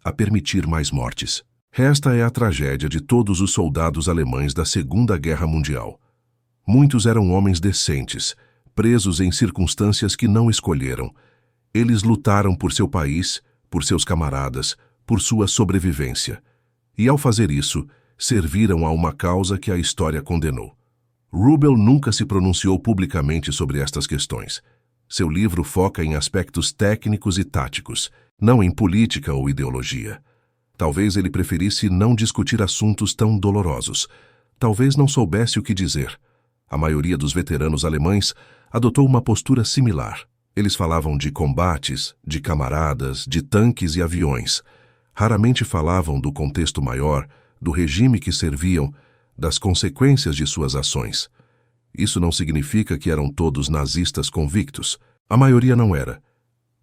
a permitir mais mortes. Esta é a tragédia de todos os soldados alemães da Segunda Guerra Mundial. Muitos eram homens decentes, presos em circunstâncias que não escolheram. Eles lutaram por seu país, por seus camaradas, por sua sobrevivência. E ao fazer isso, serviram a uma causa que a história condenou. Rubel nunca se pronunciou publicamente sobre estas questões. Seu livro foca em aspectos técnicos e táticos, não em política ou ideologia. Talvez ele preferisse não discutir assuntos tão dolorosos. Talvez não soubesse o que dizer. A maioria dos veteranos alemães adotou uma postura similar. Eles falavam de combates, de camaradas, de tanques e aviões. Raramente falavam do contexto maior, do regime que serviam, das consequências de suas ações. Isso não significa que eram todos nazistas convictos. A maioria não era.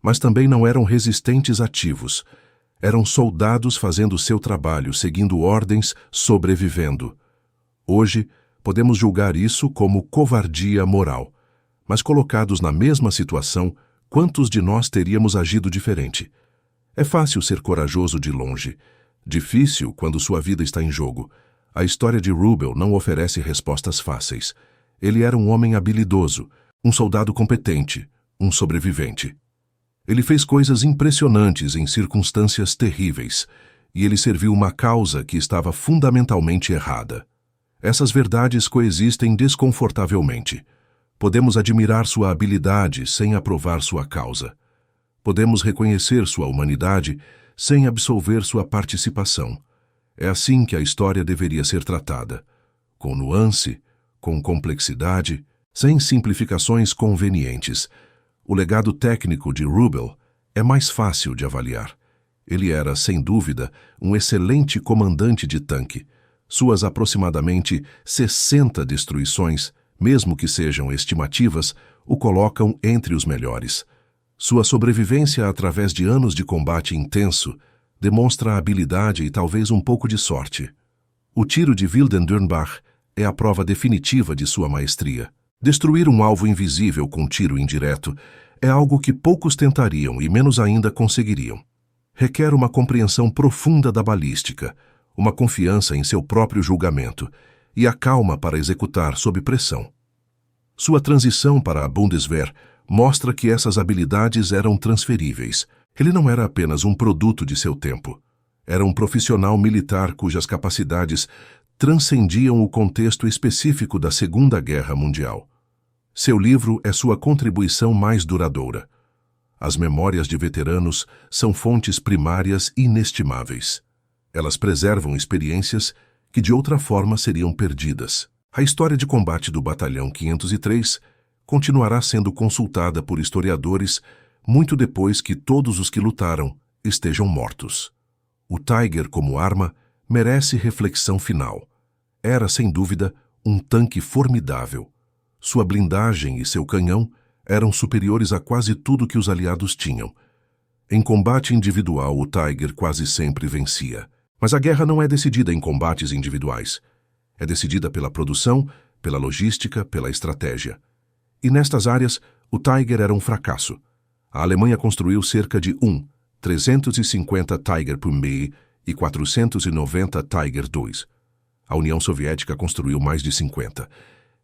Mas também não eram resistentes ativos. Eram soldados fazendo seu trabalho, seguindo ordens, sobrevivendo. Hoje, podemos julgar isso como covardia moral. Mas colocados na mesma situação, quantos de nós teríamos agido diferente? É fácil ser corajoso de longe. Difícil quando sua vida está em jogo. A história de Rubel não oferece respostas fáceis. Ele era um homem habilidoso, um soldado competente, um sobrevivente. Ele fez coisas impressionantes em circunstâncias terríveis, e ele serviu uma causa que estava fundamentalmente errada. Essas verdades coexistem desconfortavelmente. Podemos admirar sua habilidade sem aprovar sua causa. Podemos reconhecer sua humanidade sem absolver sua participação. É assim que a história deveria ser tratada, com nuance, com complexidade, sem simplificações convenientes. O legado técnico de Rubel é mais fácil de avaliar. Ele era, sem dúvida, um excelente comandante de tanque. Suas aproximadamente 60 destruições, mesmo que sejam estimativas, o colocam entre os melhores. Sua sobrevivência através de anos de combate intenso Demonstra habilidade e talvez um pouco de sorte. O tiro de Wilden-Dürnbach é a prova definitiva de sua maestria. Destruir um alvo invisível com tiro indireto é algo que poucos tentariam e menos ainda conseguiriam. Requer uma compreensão profunda da balística, uma confiança em seu próprio julgamento e a calma para executar sob pressão. Sua transição para a Bundeswehr mostra que essas habilidades eram transferíveis. Ele não era apenas um produto de seu tempo. Era um profissional militar cujas capacidades transcendiam o contexto específico da Segunda Guerra Mundial. Seu livro é sua contribuição mais duradoura. As memórias de veteranos são fontes primárias inestimáveis. Elas preservam experiências que de outra forma seriam perdidas. A história de combate do Batalhão 503 continuará sendo consultada por historiadores muito depois que todos os que lutaram estejam mortos. O Tiger como arma merece reflexão final. Era, sem dúvida, um tanque formidável. Sua blindagem e seu canhão eram superiores a quase tudo que os aliados tinham. Em combate individual, o Tiger quase sempre vencia. Mas a guerra não é decidida em combates individuais. É decidida pela produção, pela logística, pela estratégia. E nestas áreas, o Tiger era um fracasso. A Alemanha construiu cerca de 350 Tiger I e 490 Tiger II. A União Soviética construiu mais de 50,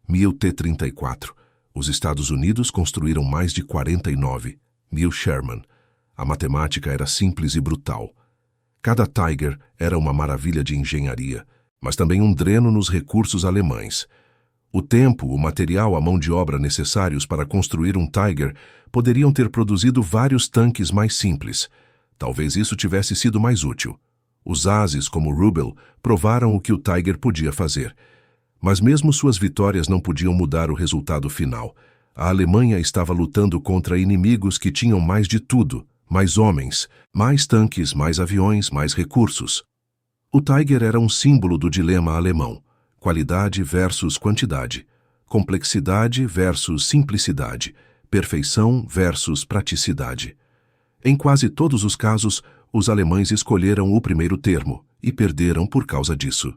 1000 T-34. Os Estados Unidos construíram mais de 49, 1000 Sherman. A matemática era simples e brutal. Cada Tiger era uma maravilha de engenharia, mas também um dreno nos recursos alemães. O tempo, o material, a mão de obra necessários para construir um Tiger poderiam ter produzido vários tanques mais simples. Talvez isso tivesse sido mais útil. Os ases, como Rubel, provaram o que o Tiger podia fazer. Mas mesmo suas vitórias não podiam mudar o resultado final. A Alemanha estava lutando contra inimigos que tinham mais de tudo: mais homens, mais tanques, mais aviões, mais recursos. O Tiger era um símbolo do dilema alemão: qualidade versus quantidade, complexidade versus simplicidade, perfeição versus praticidade. Em quase todos os casos, os alemães escolheram o primeiro termo e perderam por causa disso.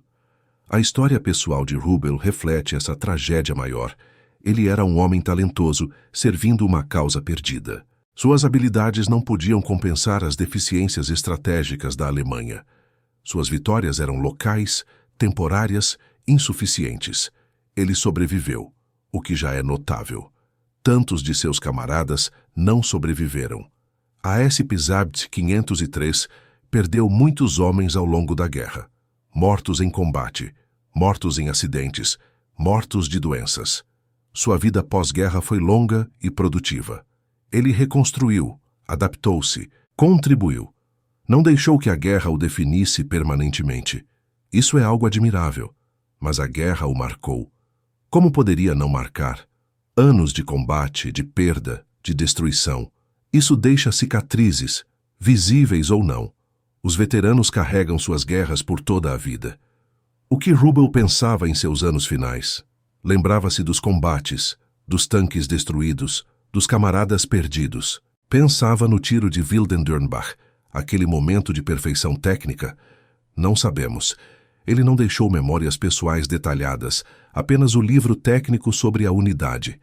A história pessoal de Rubel reflete essa tragédia maior. Ele era um homem talentoso, servindo uma causa perdida. Suas habilidades não podiam compensar as deficiências estratégicas da Alemanha. Suas vitórias eram locais, temporárias, insuficientes. Ele sobreviveu, o que já é notável. Tantos de seus camaradas não sobreviveram. A SP-Zabt 503 perdeu muitos homens ao longo da guerra. Mortos em combate, mortos em acidentes, mortos de doenças. Sua vida pós-guerra foi longa e produtiva. Ele reconstruiu, adaptou-se, contribuiu. Não deixou que a guerra o definisse permanentemente. Isso é algo admirável, mas a guerra o marcou. Como poderia não marcar? Anos de combate, de perda, de destruição. Isso deixa cicatrizes, visíveis ou não. Os veteranos carregam suas guerras por toda a vida. O que Rubel pensava em seus anos finais? Lembrava-se dos combates, dos tanques destruídos, dos camaradas perdidos. Pensava no tiro de Wilden-Dürnbach, aquele momento de perfeição técnica? Não sabemos. Ele não deixou memórias pessoais detalhadas, apenas o livro técnico sobre a unidade.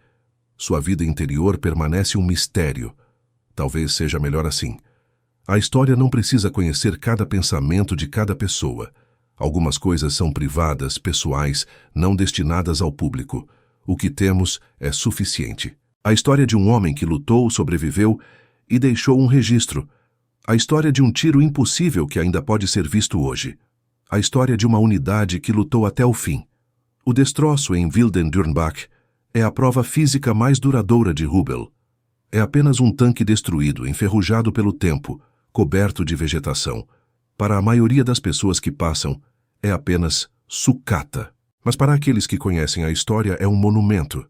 Sua vida interior permanece um mistério. Talvez seja melhor assim. A história não precisa conhecer cada pensamento de cada pessoa. Algumas coisas são privadas, pessoais, não destinadas ao público. O que temos é suficiente. A história de um homem que lutou, sobreviveu e deixou um registro. A história de um tiro impossível que ainda pode ser visto hoje. A história de uma unidade que lutou até o fim. O destroço em Wilden-Dürnbach é a prova física mais duradoura de Rubel. É apenas um tanque destruído, enferrujado pelo tempo, coberto de vegetação. Para a maioria das pessoas que passam, é apenas sucata. Mas para aqueles que conhecem a história, é um monumento.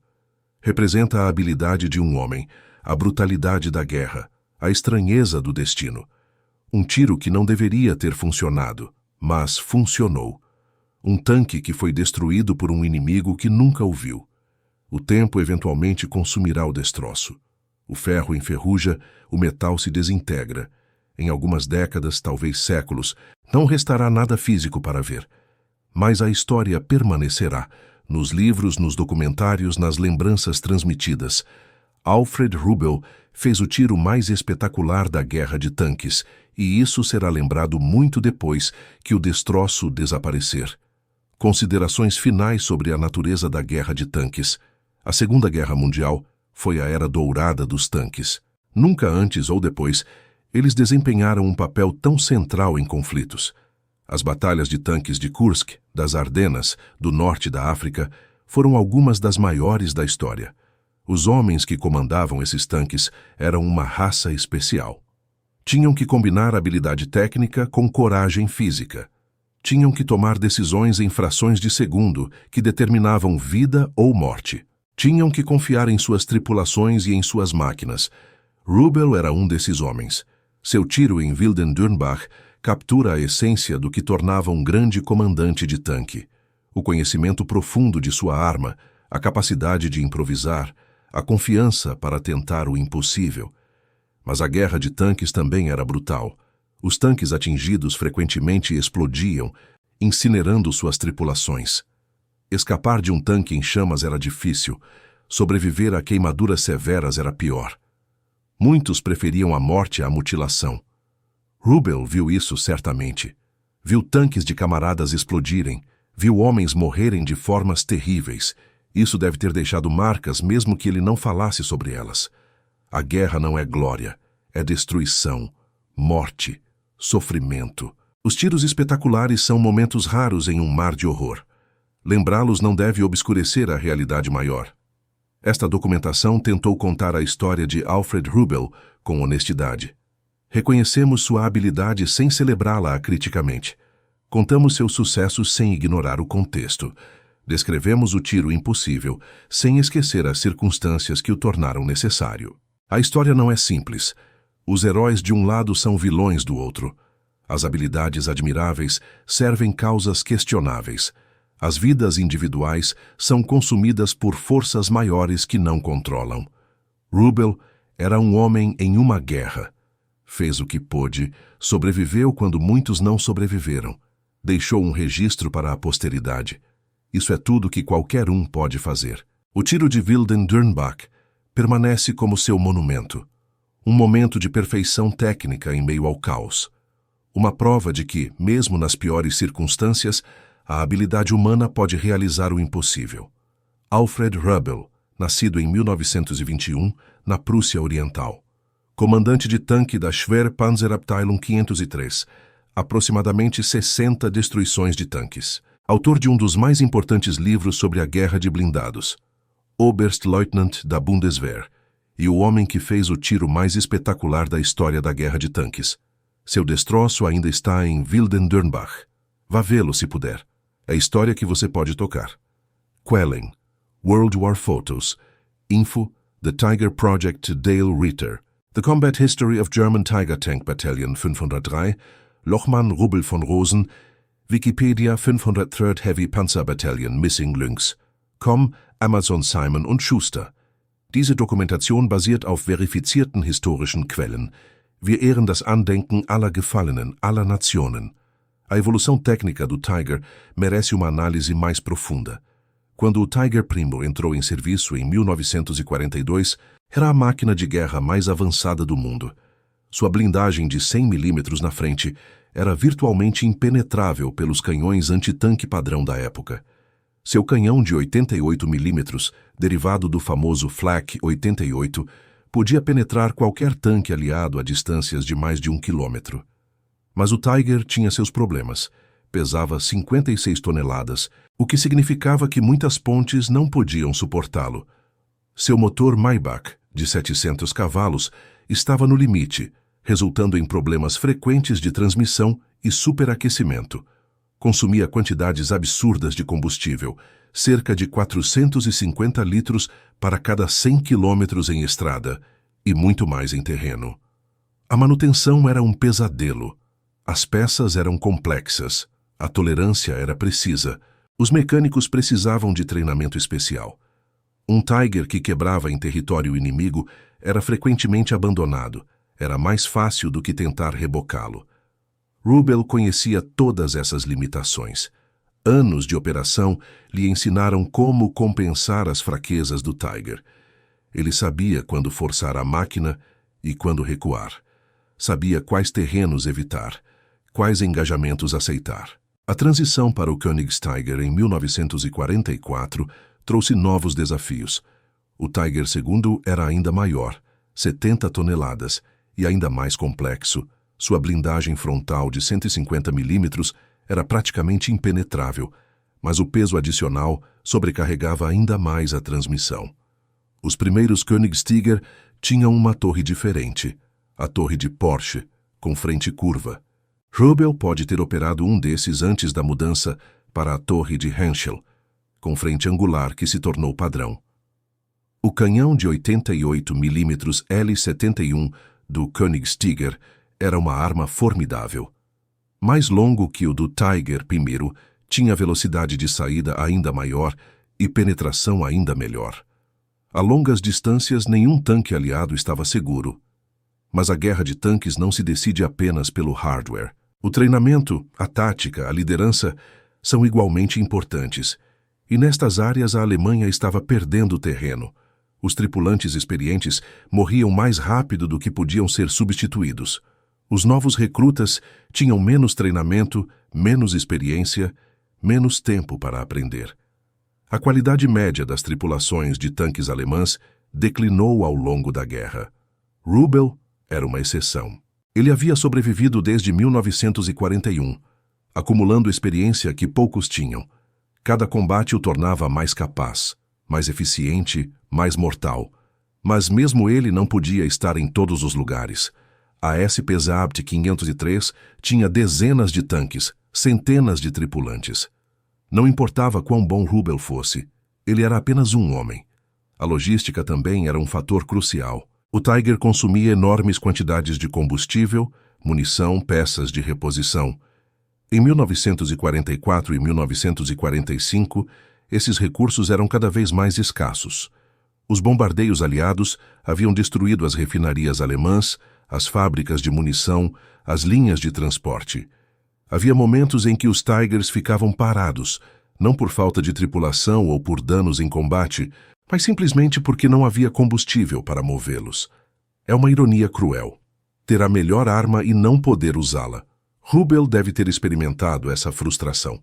Representa a habilidade de um homem, a brutalidade da guerra, a estranheza do destino. Um tiro que não deveria ter funcionado, mas funcionou. Um tanque que foi destruído por um inimigo que nunca o viu. O tempo eventualmente consumirá o destroço. O ferro enferruja, o metal se desintegra. Em algumas décadas, talvez séculos, não restará nada físico para ver. Mas a história permanecerá, nos livros, nos documentários, nas lembranças transmitidas. Alfred Rubel fez o tiro mais espetacular da guerra de tanques, e isso será lembrado muito depois que o destroço desaparecer. Considerações finais sobre a natureza da guerra de tanques. A Segunda Guerra Mundial foi a era dourada dos tanques. Nunca antes ou depois, eles desempenharam um papel tão central em conflitos. As batalhas de tanques de Kursk, das Ardenas, do norte da África, foram algumas das maiores da história. Os homens que comandavam esses tanques eram uma raça especial. Tinham que combinar habilidade técnica com coragem física. Tinham que tomar decisões em frações de segundo que determinavam vida ou morte. Tinham que confiar em suas tripulações e em suas máquinas. Rubel era um desses homens. Seu tiro em Wilden-Dürnbach captura a essência do que tornava um grande comandante de tanque. O conhecimento profundo de sua arma, a capacidade de improvisar, a confiança para tentar o impossível. Mas a guerra de tanques também era brutal. Os tanques atingidos frequentemente explodiam, incinerando suas tripulações. Escapar de um tanque em chamas era difícil. Sobreviver a queimaduras severas era pior. Muitos preferiam a morte à mutilação. Rubel viu isso certamente. Viu tanques de camaradas explodirem, viu homens morrerem de formas terríveis. Isso deve ter deixado marcas mesmo que ele não falasse sobre elas. A guerra não é glória, é destruição, morte, sofrimento. Os tiros espetaculares são momentos raros em um mar de horror. Lembrá-los não deve obscurecer a realidade maior. Esta documentação tentou contar a história de Alfred Rubel com honestidade. Reconhecemos sua habilidade sem celebrá-la criticamente. Contamos seus sucessos sem ignorar o contexto. Descrevemos o tiro impossível, sem esquecer as circunstâncias que o tornaram necessário. A história não é simples. Os heróis de um lado são vilões do outro. As habilidades admiráveis servem causas questionáveis. As vidas individuais são consumidas por forças maiores que não controlam. Rubel era um homem em uma guerra. Fez o que pôde, sobreviveu quando muitos não sobreviveram. Deixou um registro para a posteridade. Isso é tudo que qualquer um pode fazer. O tiro de Wilden-Dürnbach permanece como seu monumento. Um momento de perfeição técnica em meio ao caos. Uma prova de que, mesmo nas piores circunstâncias, a habilidade humana pode realizar o impossível. Alfred Rubel, nascido em 1921, na Prússia Oriental. Comandante de tanque da Schwerpanzerabteilung 503, aproximadamente 60 destruições de tanques. Autor de um dos mais importantes livros sobre a guerra de blindados, Oberstleutnant da Bundeswehr, e o homem que fez o tiro mais espetacular da história da guerra de tanques. Seu destroço ainda está em Wilden-Dürnbach. Vá vê-lo se puder. É a história que você pode tocar. Quellen, World War Photos, Info, The Tiger Project Dale Ritter, The Combat History of German Tiger Tank Battalion 503, Lochmann Rubel von Rosen, Wikipedia 503rd Heavy Panzer Battalion Missing Lynx, Com, Amazon Simon & Schuster. Diese Dokumentation basiert auf verifizierten historischen Quellen. Wir ehren das Andenken aller Gefallenen, aller Nationen. A evolução técnica do Tiger merece uma análise mais profunda. Quando o Tiger I entrou em serviço em 1942, era a máquina de guerra mais avançada do mundo. Sua blindagem de 100 mm na frente era virtualmente impenetrável pelos canhões antitanque padrão da época. Seu canhão de 88 mm, derivado do famoso Flak 88, podia penetrar qualquer tanque aliado a distâncias de mais de 1 quilômetro. Mas o Tiger tinha seus problemas. Pesava 56 toneladas, o que significava que muitas pontes não podiam suportá-lo. Seu motor Maybach, de 700 cavalos, estava no limite, resultando em problemas frequentes de transmissão e superaquecimento. Consumia quantidades absurdas de combustível, cerca de 450 litros para cada 100 quilômetros em estrada, e muito mais em terreno. A manutenção era um pesadelo. As peças eram complexas, a tolerância era precisa, os mecânicos precisavam de treinamento especial. Um Tiger que quebrava em território inimigo era frequentemente abandonado, Era mais fácil do que tentar rebocá-lo. Rubel conhecia todas essas limitações. Anos de operação lhe ensinaram como compensar as fraquezas do Tiger. Ele sabia quando forçar a máquina e quando recuar. Sabia quais terrenos evitar, quais engajamentos aceitar. A transição para o Koenigsegg em 1944 trouxe novos desafios. O Tiger II era ainda maior, 70 toneladas, e ainda mais complexo. Sua blindagem frontal de 150 milímetros era praticamente impenetrável, mas o peso adicional sobrecarregava ainda mais a transmissão. Os primeiros Koenigsegg tinham uma torre diferente, a torre de Porsche, com frente curva. Rubel pode ter operado um desses antes da mudança para a torre de Henschel, com frente angular que se tornou padrão. O canhão de 88 mm L71 do Koenigsegg era uma arma formidável. Mais longo que o do Tiger I, tinha velocidade de saída ainda maior e penetração ainda melhor. A longas distâncias, nenhum tanque aliado estava seguro. Mas a guerra de tanques não se decide apenas pelo hardware. O treinamento, a tática, a liderança são igualmente importantes. E nestas áreas a Alemanha estava perdendo terreno. Os tripulantes experientes morriam mais rápido do que podiam ser substituídos. Os novos recrutas tinham menos treinamento, menos experiência, menos tempo para aprender. A qualidade média das tripulações de tanques alemãs declinou ao longo da guerra. Rubel era uma exceção. Ele havia sobrevivido desde 1941, acumulando experiência que poucos tinham. Cada combate o tornava mais capaz, mais eficiente, mais mortal. Mas mesmo ele não podia estar em todos os lugares. A SP-Sabt 503 tinha dezenas de tanques, centenas de tripulantes. Não importava quão bom Rubel fosse, ele era apenas um homem. A logística também era um fator crucial. O Tiger consumia enormes quantidades de combustível, munição, peças de reposição. Em 1944 e 1945, esses recursos eram cada vez mais escassos. Os bombardeios aliados haviam destruído as refinarias alemãs, as fábricas de munição, as linhas de transporte. Havia momentos em que os Tigers ficavam parados, não por falta de tripulação ou por danos em combate, mas simplesmente porque não havia combustível para movê-los. É uma ironia cruel. Ter a melhor arma e não poder usá-la. Rubel deve ter experimentado essa frustração.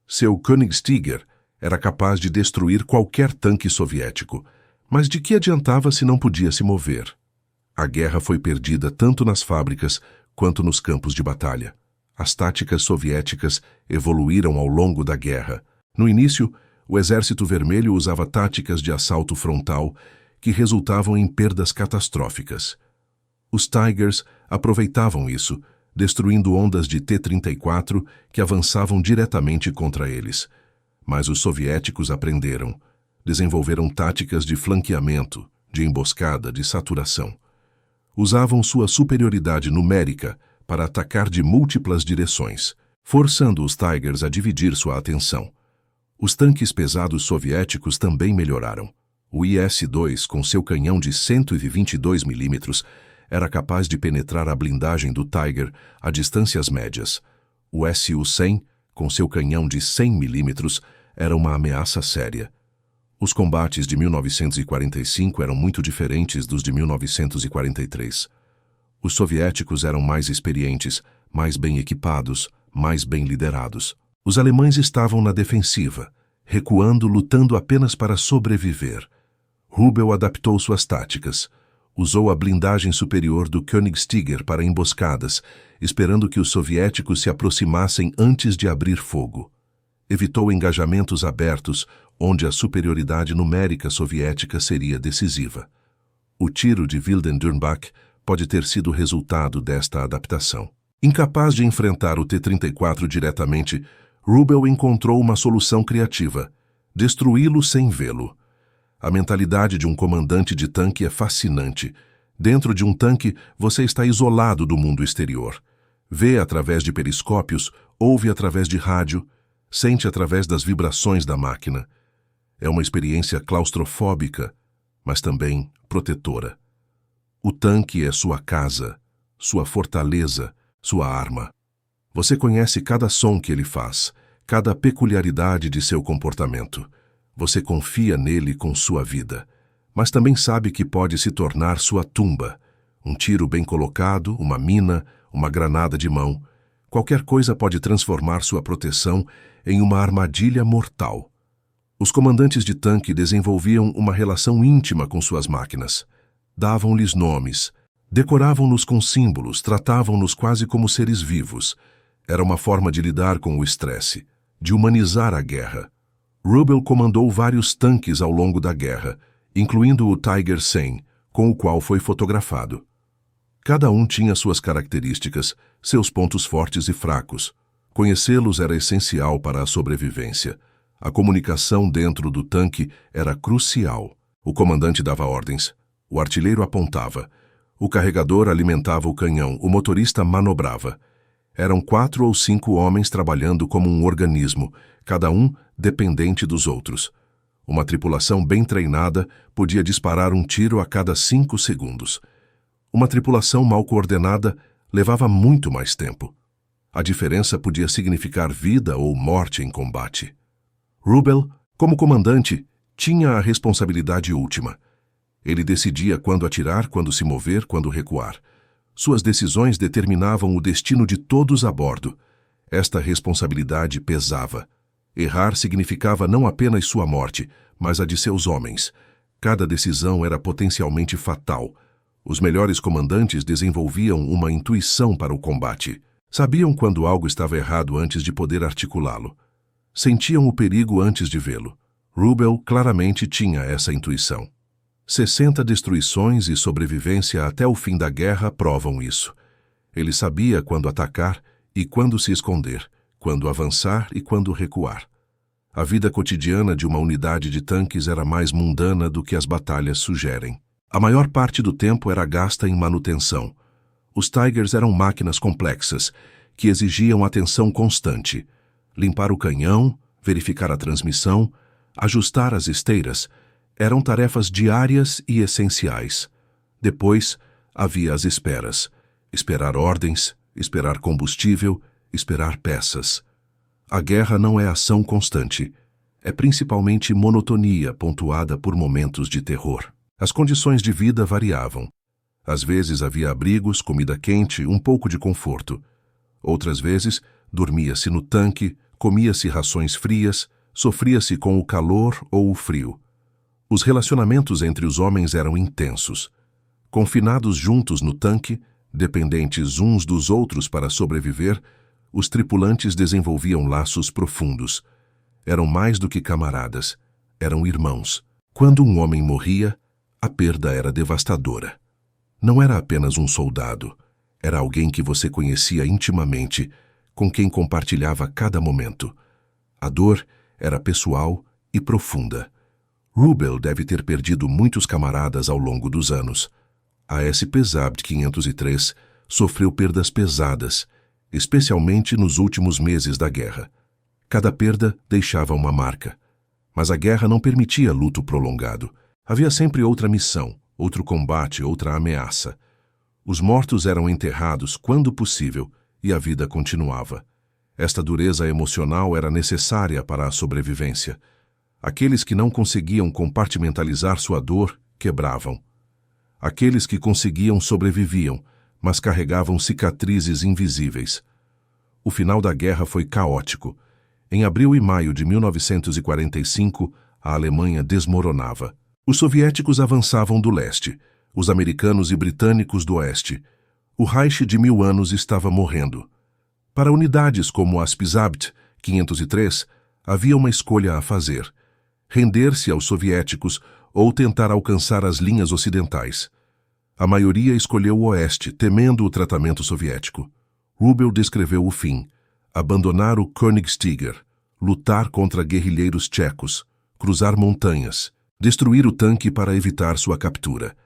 Seu Koenigsegg era capaz de destruir qualquer tanque soviético, mas de que adiantava se não podia se mover? A guerra foi perdida tanto nas fábricas quanto nos campos de batalha. As táticas soviéticas evoluíram ao longo da guerra. No início, o Exército Vermelho usava táticas de assalto frontal que resultavam em perdas catastróficas. Os Tigers aproveitavam isso, destruindo ondas de T-34 que avançavam diretamente contra eles. Mas os soviéticos aprenderam. Desenvolveram táticas de flanqueamento, de emboscada, de saturação. Usavam sua superioridade numérica para atacar de múltiplas direções, forçando os Tigers a dividir sua atenção. Os tanques pesados soviéticos também melhoraram. O IS-2, com seu canhão de 122 mm, era capaz de penetrar a blindagem do Tiger a distâncias médias. O Su-100, com seu canhão de 100 mm, era uma ameaça séria. Os combates de 1945 eram muito diferentes dos de 1943. Os soviéticos eram mais experientes, mais bem equipados, mais bem liderados. Os alemães estavam na defensiva, recuando, lutando apenas para sobreviver. Rubel adaptou suas táticas. Usou a blindagem superior do Koenigsegg para emboscadas, esperando que os soviéticos se aproximassem antes de abrir fogo. Evitou engajamentos abertos, onde a superioridade numérica soviética seria decisiva. O tiro de Wilden-Dürnbach pode ter sido resultado desta adaptação. Incapaz de enfrentar o T-34 diretamente, Rubel encontrou uma solução criativa: destruí-lo sem vê-lo. A mentalidade de um comandante de tanque é fascinante. Dentro de um tanque, você está isolado do mundo exterior. Vê através de periscópios, ouve através de rádio, sente através das vibrações da máquina. É uma experiência claustrofóbica, mas também protetora. O tanque é sua casa, sua fortaleza, sua arma. Você conhece cada som que ele faz, cada peculiaridade de seu comportamento. Você confia nele com sua vida, mas também sabe que pode se tornar sua tumba. Um tiro bem colocado, uma mina, uma granada de mão. Qualquer coisa pode transformar sua proteção em uma armadilha mortal. Os comandantes de tanque desenvolviam uma relação íntima com suas máquinas. Davam-lhes nomes, decoravam-nos com símbolos, tratavam-nos quase como seres vivos. Era uma forma de lidar com o estresse, de humanizar a guerra. Rubel comandou vários tanques ao longo da guerra, incluindo o Tiger 100, com o qual foi fotografado. Cada um tinha suas características, seus pontos fortes e fracos. Conhecê-los era essencial para a sobrevivência. A comunicação dentro do tanque era crucial. O comandante dava ordens, o artilheiro apontava, o carregador alimentava o canhão, o motorista manobrava. Eram 4 ou 5 homens trabalhando como um organismo, cada um dependente dos outros. Uma tripulação bem treinada podia disparar um tiro a cada 5 segundos. Uma tripulação mal coordenada levava muito mais tempo. A diferença podia significar vida ou morte em combate. Rubel, como comandante, tinha a responsabilidade última. Ele decidia quando atirar, quando se mover, quando recuar. Suas decisões determinavam o destino de todos a bordo. Esta responsabilidade pesava. Errar significava não apenas sua morte, mas a de seus homens. Cada decisão era potencialmente fatal. Os melhores comandantes desenvolviam uma intuição para o combate. Sabiam quando algo estava errado antes de poder articulá-lo. Sentiam o perigo antes de vê-lo. Rubel claramente tinha essa intuição. 60 destruições e sobrevivência até o fim da guerra provam isso. Ele sabia quando atacar e quando se esconder, quando avançar e quando recuar. A vida cotidiana de uma unidade de tanques era mais mundana do que as batalhas sugerem. A maior parte do tempo era gasta em manutenção. Os Tigers eram máquinas complexas, que exigiam atenção constante. Limpar o canhão, verificar a transmissão, ajustar as esteiras, eram tarefas diárias e essenciais. Depois, havia as esperas. Esperar ordens, esperar combustível, esperar peças. A guerra não é ação constante. É principalmente monotonia pontuada por momentos de terror. As condições de vida variavam. Às vezes havia abrigos, comida quente, um pouco de conforto. Outras vezes, dormia-se no tanque, comia-se rações frias, sofria-se com o calor ou o frio. Os relacionamentos entre os homens eram intensos. Confinados juntos no tanque, dependentes uns dos outros para sobreviver, os tripulantes desenvolviam laços profundos. Eram mais do que camaradas, eram irmãos. Quando um homem morria, a perda era devastadora. Não era apenas um soldado, era alguém que você conhecia intimamente, com quem compartilhava cada momento. A dor era pessoal e profunda. Rubel deve ter perdido muitos camaradas ao longo dos anos. A SP-Zabt 503 sofreu perdas pesadas, especialmente nos últimos meses da guerra. Cada perda deixava uma marca. Mas a guerra não permitia luto prolongado. Havia sempre outra missão, outro combate, outra ameaça. Os mortos eram enterrados quando possível e a vida continuava. Esta dureza emocional era necessária para a sobrevivência. Aqueles que não conseguiam compartimentalizar sua dor, quebravam. Aqueles que conseguiam sobreviviam, mas carregavam cicatrizes invisíveis. O final da guerra foi caótico. Em abril e maio de 1945, a Alemanha desmoronava. Os soviéticos avançavam do leste, os americanos e britânicos do oeste. O Reich de 1000 anos estava morrendo. Para unidades como a SP-Zabt 503, havia uma escolha a fazer: render-se aos soviéticos ou tentar alcançar as linhas ocidentais. A maioria escolheu o oeste, temendo o tratamento soviético. Rubel descreveu o fim: abandonar o Königstiger, lutar contra guerrilheiros tchecos, cruzar montanhas, destruir o tanque para evitar sua captura.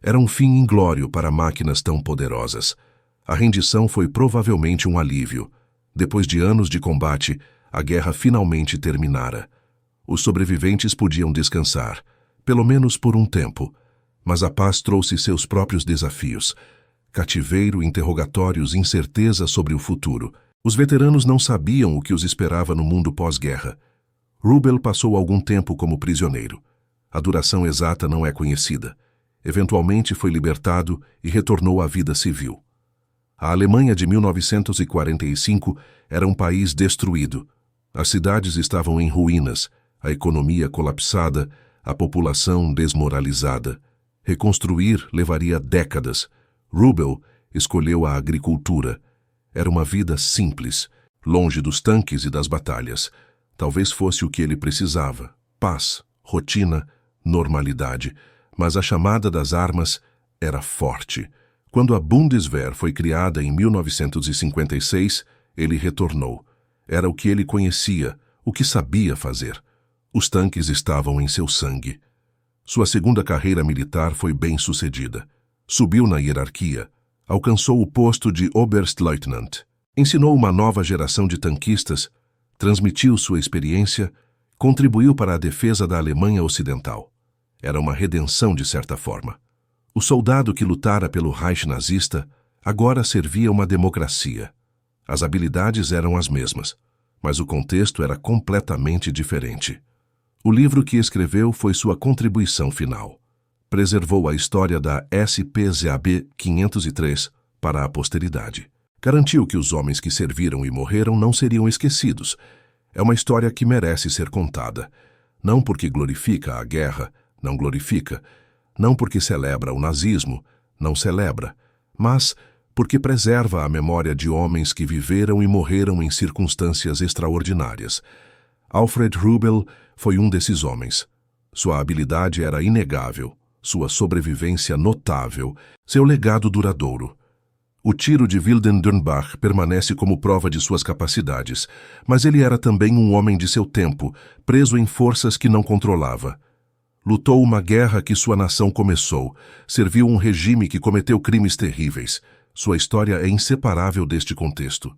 Era um fim inglório para máquinas tão poderosas. A rendição foi provavelmente um alívio. Depois de anos de combate, a guerra finalmente terminara. Os sobreviventes podiam descansar, pelo menos por um tempo, mas a paz trouxe seus próprios desafios. cativeiro, interrogatórios, incerteza sobre o futuro. Os veteranos não sabiam o que os esperava no mundo pós-guerra. Rubel passou algum tempo como prisioneiro. A duração exata não é conhecida. Eventualmente foi libertado e retornou à vida civil. A Alemanha de 1945 era um país destruído. As cidades estavam em ruínas, a economia colapsada, a população desmoralizada. Reconstruir levaria décadas. Rubel escolheu a agricultura. Era uma vida simples, longe dos tanques e das batalhas. Talvez fosse o que ele precisava: paz, rotina, normalidade. Mas a chamada das armas era forte. Quando a Bundeswehr foi criada em 1956, ele retornou. Era o que ele conhecia, o que sabia fazer. Os tanques estavam em seu sangue. Sua segunda carreira militar foi bem-sucedida. Subiu na hierarquia. Alcançou o posto de Oberstleutnant. Ensinou uma nova geração de tanquistas, transmitiu sua experiência, contribuiu para a defesa da Alemanha Ocidental. Era uma redenção de certa forma. O soldado que lutara pelo Reich nazista agora servia uma democracia. As habilidades eram as mesmas, mas o contexto era completamente diferente. O livro que escreveu foi sua contribuição final. Preservou a história da SPZAB 503 para a posteridade. Garantiu que os homens que serviram e morreram não seriam esquecidos. É uma história que merece ser contada. Não porque glorifica a guerra, não glorifica. Não porque celebra o nazismo, não celebra. Mas porque preserva a memória de homens que viveram e morreram em circunstâncias extraordinárias. Alfred Rubel foi um desses homens. Sua habilidade era inegável, sua sobrevivência notável, seu legado duradouro. O tiro de Wilden-Dürnbach permanece como prova de suas capacidades, mas ele era também um homem de seu tempo, preso em forças que não controlava. Lutou uma guerra que sua nação começou, serviu um regime que cometeu crimes terríveis. Sua história é inseparável deste contexto.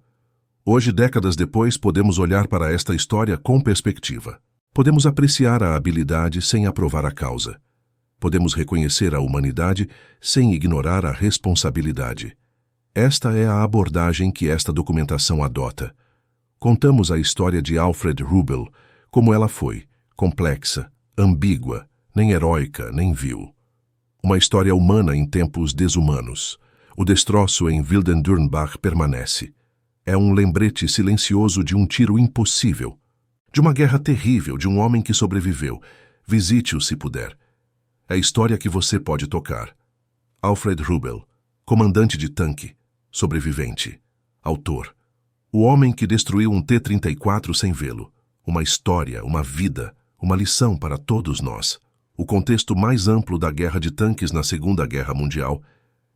Hoje, décadas depois, podemos olhar para esta história com perspectiva. Podemos apreciar a habilidade sem aprovar a causa. Podemos reconhecer a humanidade sem ignorar a responsabilidade. Esta é a abordagem que esta documentação adota. Contamos a história de Alfred Rubel, como ela foi, complexa, ambígua, nem heróica, nem vil. Uma história humana em tempos desumanos. O destroço em Wilden-Dürnbach permanece. É um lembrete silencioso de um tiro impossível, de uma guerra terrível, de um homem que sobreviveu. Visite-o se puder. É a história que você pode tocar. Alfred Rubel, comandante de tanque, sobrevivente, autor. O homem que destruiu um T-34 sem vê-lo. Uma história, uma vida, uma lição para todos nós. O contexto mais amplo da guerra de tanques na Segunda Guerra Mundial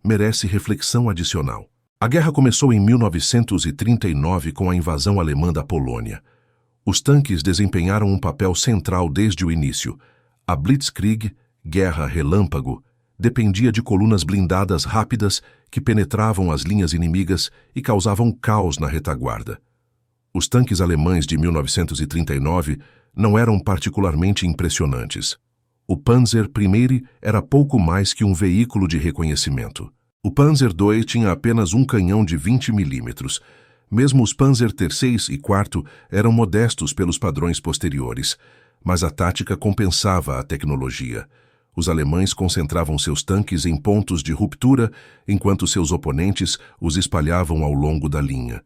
merece reflexão adicional. A guerra começou em 1939 com a invasão alemã da Polônia. Os tanques desempenharam um papel central desde o início. A Blitzkrieg, guerra relâmpago, dependia de colunas blindadas rápidas que penetravam as linhas inimigas e causavam caos na retaguarda. Os tanques alemães de 1939 não eram particularmente impressionantes. O Panzer I era pouco mais que um veículo de reconhecimento. O Panzer II tinha apenas um canhão de 20 mm. Mesmo os Panzer III e IV eram modestos pelos padrões posteriores, mas a tática compensava a tecnologia. Os alemães concentravam seus tanques em pontos de ruptura, enquanto seus oponentes os espalhavam ao longo da linha.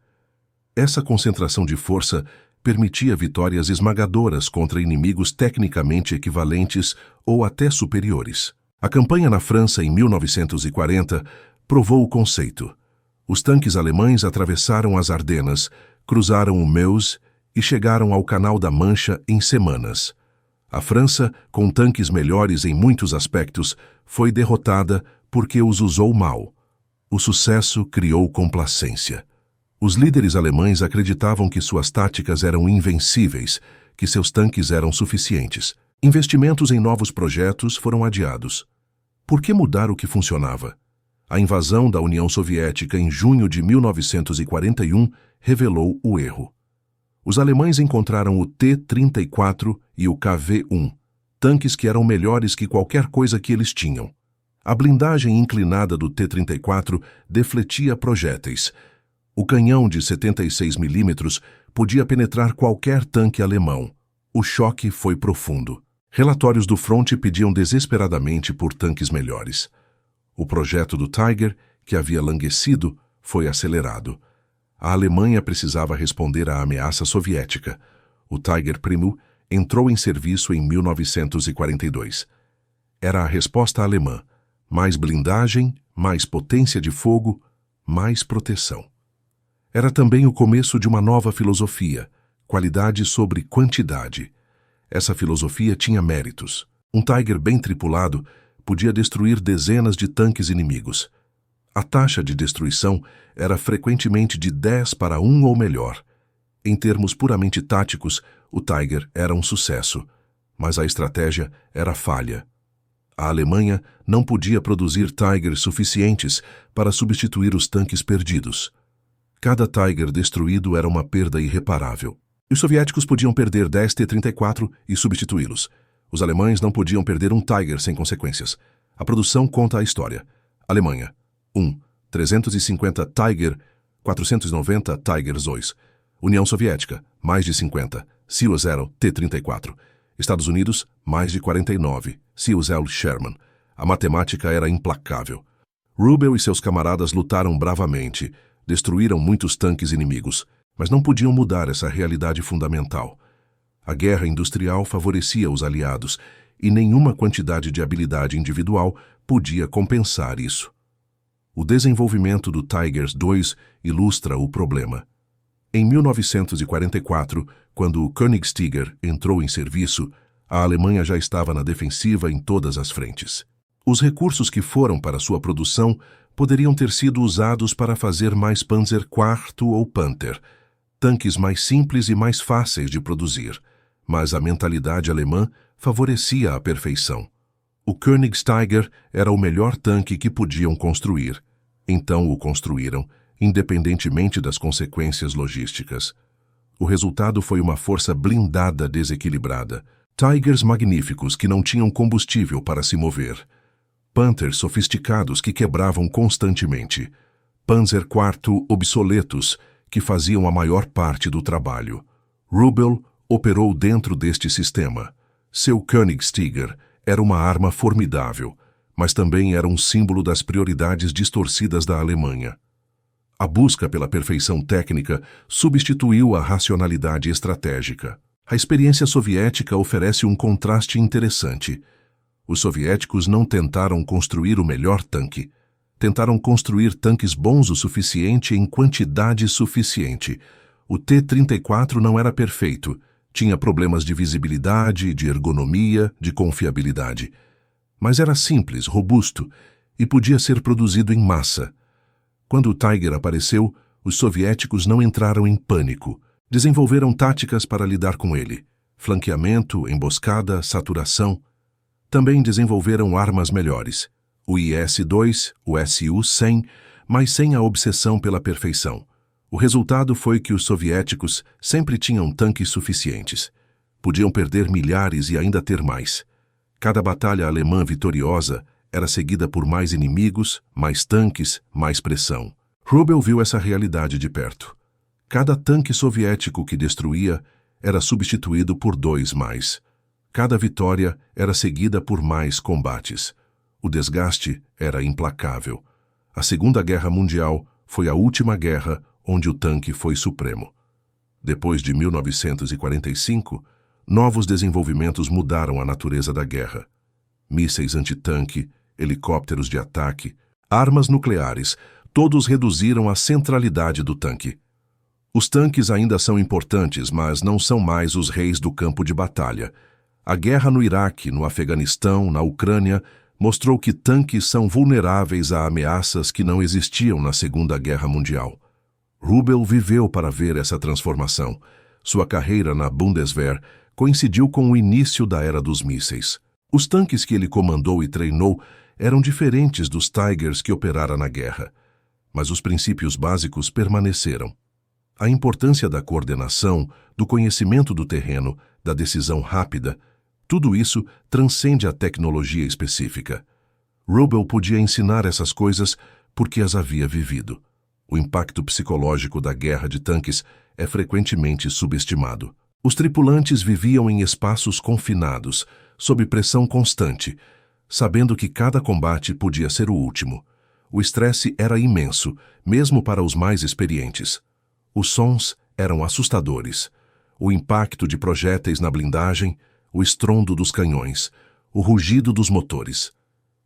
Essa concentração de força permitia vitórias esmagadoras contra inimigos tecnicamente equivalentes ou até superiores. A campanha na França em 1940 provou o conceito. Os tanques alemães atravessaram as Ardenas, cruzaram o Meuse e chegaram ao Canal da Mancha em semanas. A França, com tanques melhores em muitos aspectos, foi derrotada porque os usou mal. O sucesso criou complacência. Os líderes alemães acreditavam que suas táticas eram invencíveis, que seus tanques eram suficientes. Investimentos em novos projetos foram adiados. Por que mudar o que funcionava? A invasão da União Soviética em junho de 1941 revelou o erro. Os alemães encontraram o T-34 e o KV-1, tanques que eram melhores que qualquer coisa que eles tinham. A blindagem inclinada do T-34 defletia projéteis. O canhão de 76 mm podia penetrar qualquer tanque alemão. O choque foi profundo. Relatórios do fronte pediam desesperadamente por tanques melhores. O projeto do Tiger, que havia languecido, foi acelerado. A Alemanha precisava responder à ameaça soviética. O Tiger I entrou em serviço em 1942. Era a resposta alemã: mais blindagem, mais potência de fogo, mais proteção. Era também o começo de uma nova filosofia: qualidade sobre quantidade. Essa filosofia tinha méritos. Um Tiger bem tripulado podia destruir dezenas de tanques inimigos. A taxa de destruição era frequentemente de 10 para 1 ou melhor. Em termos puramente táticos, o Tiger era um sucesso, mas a estratégia era falha. A Alemanha não podia produzir Tigers suficientes para substituir os tanques perdidos. Cada Tiger destruído era uma perda irreparável. Os soviéticos podiam perder 10 T-34 e substituí-los. Os alemães não podiam perder um Tiger sem consequências. A produção conta a história. Alemanha: 350 Tiger, 490 Tiger II. União Soviética: mais de 50, Seal-0 T-34. Estados Unidos: mais de 49, Seal-0 Sherman. A matemática era implacável. Rubel e seus camaradas lutaram bravamente, destruíram muitos tanques inimigos, mas não podiam mudar essa realidade fundamental. A guerra industrial favorecia os aliados, e nenhuma quantidade de habilidade individual podia compensar isso. O desenvolvimento do Tigers II ilustra o problema. Em 1944, quando o Königstiger entrou em serviço, a Alemanha já estava na defensiva em todas as frentes. Os recursos que foram para sua produção poderiam ter sido usados para fazer mais Panzer IV ou Panther, tanques mais simples e mais fáceis de produzir, mas a mentalidade alemã favorecia a perfeição. O Königstiger era o melhor tanque que podiam construir. Então o construíram, independentemente das consequências logísticas. O resultado foi uma força blindada desequilibrada. Tigers magníficos que não tinham combustível para se mover. Panthers sofisticados que quebravam constantemente. Panzer IV obsoletos que faziam a maior parte do trabalho. Rubel operou dentro deste sistema. Seu Königstiger era uma arma formidável, mas também era um símbolo das prioridades distorcidas da Alemanha. A busca pela perfeição técnica substituiu a racionalidade estratégica. A experiência soviética oferece um contraste interessante. Os soviéticos não tentaram construir o melhor tanque. Tentaram construir tanques bons o suficiente em quantidade suficiente. O T-34 não era perfeito. Tinha problemas de visibilidade, de ergonomia, de confiabilidade. Mas era simples, robusto e podia ser produzido em massa. Quando o Tiger apareceu, os soviéticos não entraram em pânico. Desenvolveram táticas para lidar com ele: flanqueamento, emboscada, saturação. Também desenvolveram armas melhores: o IS-2, o Su-100, mas sem a obsessão pela perfeição. O resultado foi que os soviéticos sempre tinham tanques suficientes. Podiam perder milhares e ainda ter mais. Cada batalha alemã vitoriosa era seguida por mais inimigos, mais tanques, mais pressão. Rubel viu essa realidade de perto. Cada tanque soviético que destruía era substituído por 2 mais. Cada vitória era seguida por mais combates. O desgaste era implacável. A Segunda Guerra Mundial foi a última guerra onde o tanque foi supremo. Depois de 1945, novos desenvolvimentos mudaram a natureza da guerra. Mísseis antitanque, helicópteros de ataque, armas nucleares, todos reduziram a centralidade do tanque. Os tanques ainda são importantes, mas não são mais os reis do campo de batalha. A guerra no Iraque, no Afeganistão, na Ucrânia, mostrou que tanques são vulneráveis a ameaças que não existiam na Segunda Guerra Mundial. Rubel viveu para ver essa transformação. Sua carreira na Bundeswehr coincidiu com o início da era dos mísseis. Os tanques que ele comandou e treinou eram diferentes dos Tigers que operara na guerra, mas os princípios básicos permaneceram. A importância da coordenação, do conhecimento do terreno, da decisão rápida, tudo isso transcende a tecnologia específica. Rubel podia ensinar essas coisas porque as havia vivido. O impacto psicológico da guerra de tanques é frequentemente subestimado. Os tripulantes viviam em espaços confinados, sob pressão constante, sabendo que cada combate podia ser o último. O estresse era imenso, mesmo para os mais experientes. Os sons eram assustadores. O impacto de projéteis na blindagem, o estrondo dos canhões, o rugido dos motores.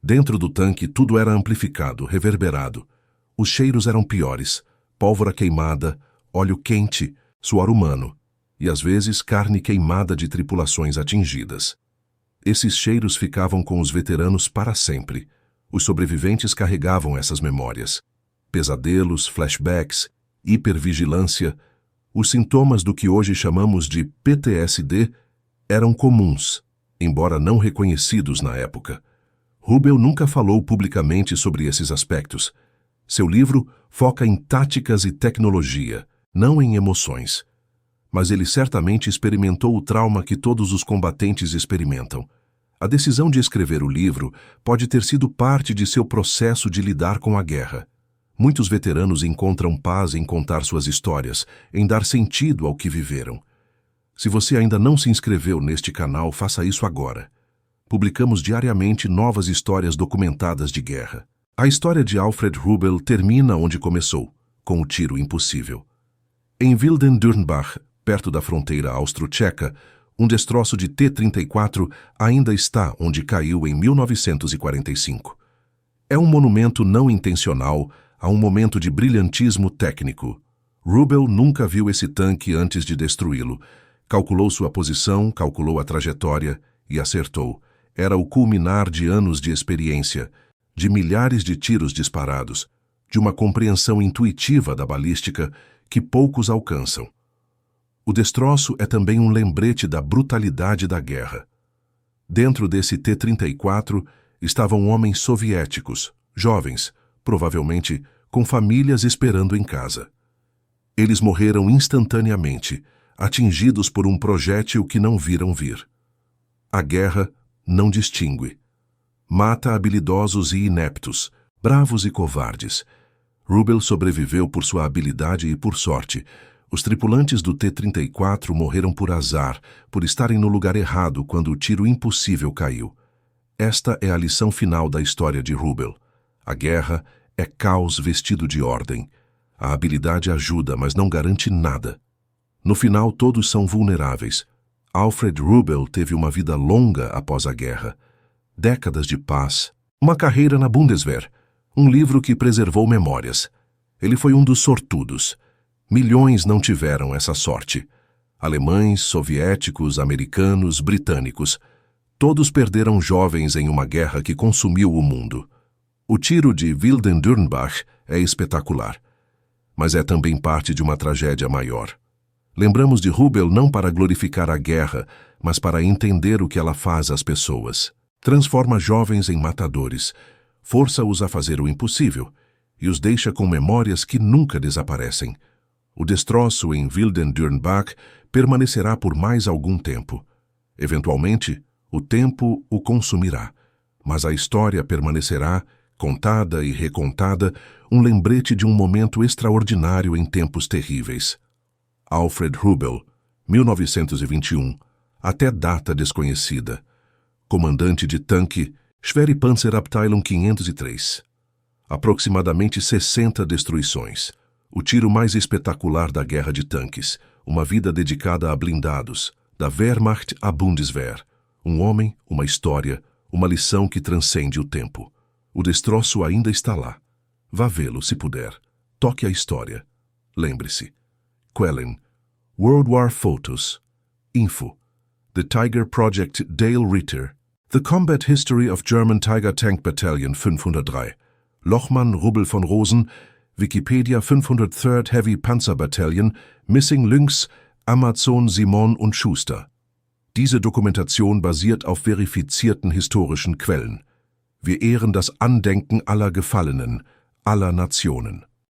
Dentro do tanque tudo era amplificado, reverberado. Os cheiros eram piores: pólvora queimada, óleo quente, suor humano e, às vezes, carne queimada de tripulações atingidas. Esses cheiros ficavam com os veteranos para sempre. Os sobreviventes carregavam essas memórias. Pesadelos, flashbacks, hipervigilância. Os sintomas do que hoje chamamos de PTSD eram comuns, embora não reconhecidos na época. Rubel nunca falou publicamente sobre esses aspectos. Seu livro foca em táticas e tecnologia, não em emoções. Mas ele certamente experimentou o trauma que todos os combatentes experimentam. A decisão de escrever o livro pode ter sido parte de seu processo de lidar com a guerra. Muitos veteranos encontram paz em contar suas histórias, em dar sentido ao que viveram. Se você ainda não se inscreveu neste canal, faça isso agora. Publicamos diariamente novas histórias documentadas de guerra. A história de Alfred Rubel termina onde começou, com o tiro impossível. Em Wilden-Dürnbach, perto da fronteira austro-tcheca, um destroço de T-34 ainda está onde caiu em 1945. É um monumento não intencional a um momento de brilhantismo técnico. Rubel nunca viu esse tanque antes de destruí-lo. Calculou sua posição, calculou a trajetória e acertou. Era o culminar de anos de experiência, de milhares de tiros disparados, de uma compreensão intuitiva da balística que poucos alcançam. O destroço é também um lembrete da brutalidade da guerra. Dentro desse T-34 estavam homens soviéticos, jovens, provavelmente com famílias esperando em casa. Eles morreram instantaneamente, atingidos por um projétil que não viram vir. A guerra não distingue. Mata habilidosos e ineptos, bravos e covardes. Rubel sobreviveu por sua habilidade e por sorte. Os tripulantes do T-34 morreram por azar, por estarem no lugar errado quando o tiro impossível caiu. Esta é a lição final da história de Rubel. A guerra é caos vestido de ordem. A habilidade ajuda, mas não garante nada. No final, todos são vulneráveis. Alfred Rubel teve uma vida longa após a guerra. Décadas de paz. Uma carreira na Bundeswehr. Um livro que preservou memórias. Ele foi um dos sortudos. Milhões não tiveram essa sorte. Alemães, soviéticos, americanos, britânicos. Todos perderam jovens em uma guerra que consumiu o mundo. O tiro de Wilden-Dürnbach é espetacular, mas é também parte de uma tragédia maior. Lembramos de Rubel não para glorificar a guerra, mas para entender o que ela faz às pessoas. Transforma jovens em matadores, força-os a fazer o impossível e os deixa com memórias que nunca desaparecem. O destroço em Wilden-Dürnbach permanecerá por mais algum tempo. Eventualmente, o tempo o consumirá, mas a história permanecerá, contada e recontada, um lembrete de um momento extraordinário em tempos terríveis. Alfred Rubel, 1921, até data desconhecida. Comandante de tanque, Schwerepanzerabteilung 503. Aproximadamente 60 destruições. O tiro mais espetacular da guerra de tanques. Uma vida dedicada a blindados. Da Wehrmacht à Bundeswehr. Um homem, uma história, uma lição que transcende o tempo. O destroço ainda está lá. Vá vê-lo se puder. Toque a história. Lembre-se. Quellen. World War Photos. Info. The Tiger Project Dale Ritter. The Combat History of German Tiger Tank Battalion 503. Lochmann, Rubel von Rosen. Wikipedia 503rd Heavy Panzer Battalion. Missing Lynx. Amazon, Simon und Schuster. Diese Dokumentation basiert auf verifizierten historischen Quellen. Wir ehren das Andenken aller Gefallenen, aller Nationen.